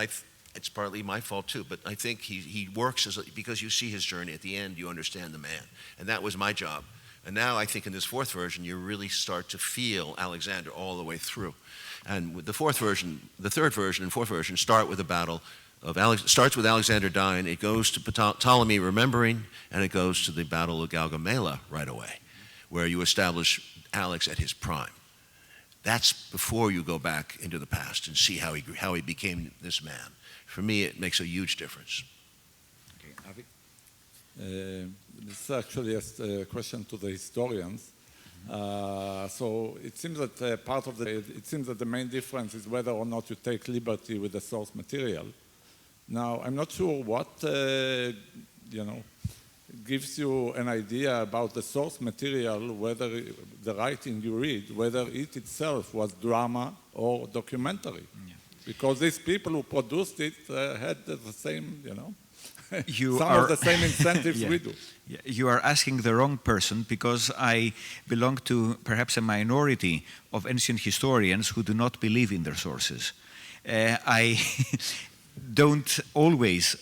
it's partly my fault too. But I think he works because you see his journey. At the end, you understand the man, and that was my job. And now I think in this fourth version, you really start to feel Alexander all the way through. And with the third version and fourth version start with the battle starts with Alexander dying. It goes to Ptolemy remembering, and it goes to the Battle of Gaugamela right away, where you establish Alex at his prime. That's before you go back into the past and see how he became this man. For me, it makes a huge difference. Okay, Avi? This is actually a question to the historians. So it seems that the main difference is whether or not you take liberty with the source material. Now, I'm not sure what gives you an idea about the source material, whether the writing you read, whether it itself was drama or documentary. Yeah. Because these people who produced it had the same, some of the same incentives we do. You are asking the wrong person, because I belong to perhaps a minority of ancient historians who do not believe in their sources. I don't always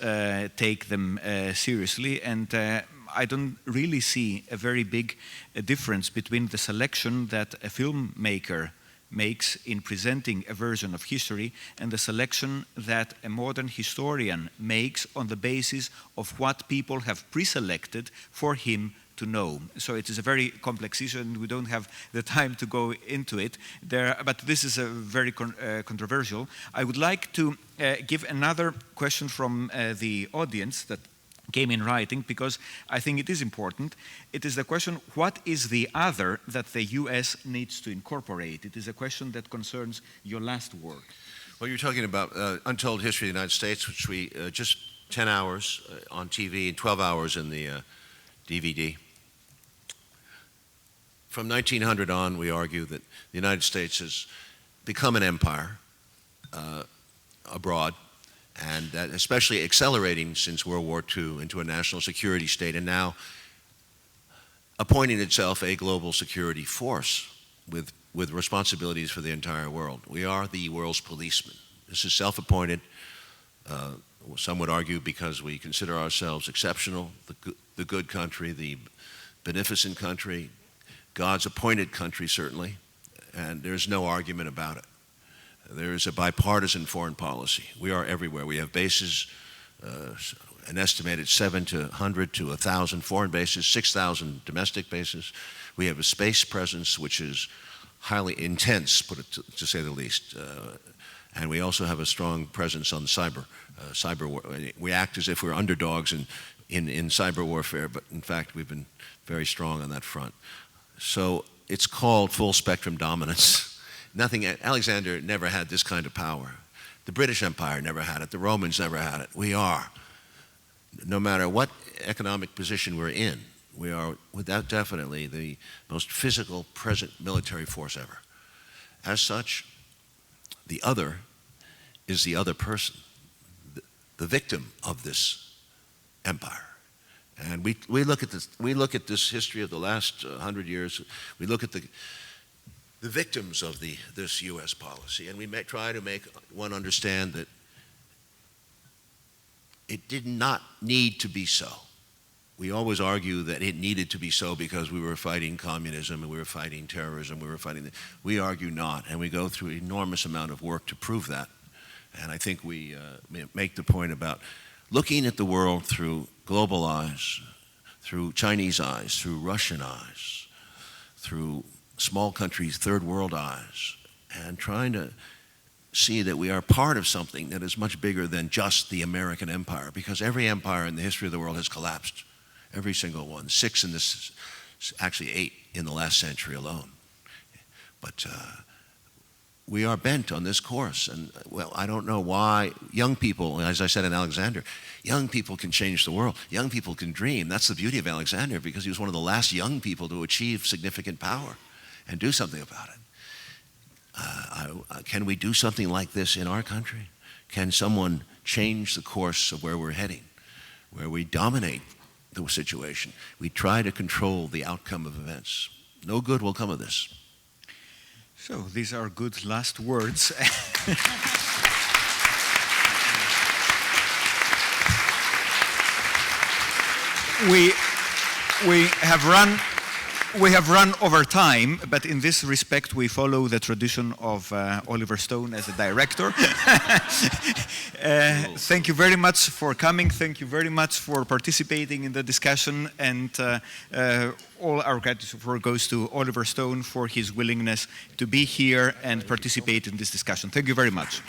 take them seriously, and I don't really see a very big difference between the selection that a filmmaker makes in presenting a version of history and the selection that a modern historian makes on the basis of what people have pre-selected for him to know. So it is a very complex issue, and we don't have the time to go into it there, but this is a very controversial. I would like to give another question from the audience that came in writing, because I think it is important. It is the question, what is the other that the US needs to incorporate? It is a question that concerns your last work. Well, you're talking about Untold History of the United States, which we just 10 hours on TV and 12 hours in the DVD. From 1900 on, we argue that the United States has become an empire abroad, and that especially accelerating since World War II into a national security state, and now appointing itself a global security force with responsibilities for the entire world. We are the world's policeman. This is self-appointed. Some would argue because we consider ourselves exceptional, the good country, the beneficent country, God's appointed country, certainly, and there's no argument about it. There is a bipartisan foreign policy. We are everywhere. We have bases, an estimated 700 to 1,000 foreign bases, 6,000 domestic bases. We have a space presence which is highly intense, put it to say the least. And we also have a strong presence on cyber. We act as if we're underdogs in cyber warfare, but in fact we've been very strong on that front. So it's called full spectrum dominance. Alexander never had this kind of power. The British Empire never had it. The Romans never had it. We are. No matter what economic position we're in, we are without definitely the most physical present military force ever. As such, the other is the other person, the victim of this empire. And we look at this history of the last 100 years. We look at the victims of this U.S. policy, and we try to make one understand that it did not need to be so. We always argue that it needed to be so because we were fighting communism and we were fighting terrorism, we argue not, and we go through an enormous amount of work to prove that. And I think we make the point about looking at the world through global eyes, through Chinese eyes, through Russian eyes, through small countries' third world eyes, and trying to see that we are part of something that is much bigger than just the American empire, because every empire in the history of the world has collapsed. Every single one. 6 in this, actually 8 in the last century alone. But we are bent on this course, and well, I don't know why young people, as I said in Alexander, young people can change the world. Young people can dream. That's the beauty of Alexander, because he was one of the last young people to achieve significant power and do something about it. Can we do something like this in our country? Can someone change the course of where we're heading, where we dominate the situation. We try to control the outcome of events. No good will come of this. So these are good last words. We have run over time, but in this respect we follow the tradition of Oliver Stone as a director. Thank you very much for coming. Thank you very much for participating in the discussion, and all our gratitude goes to Oliver Stone for his willingness to be here and participate in this discussion. Thank you very much.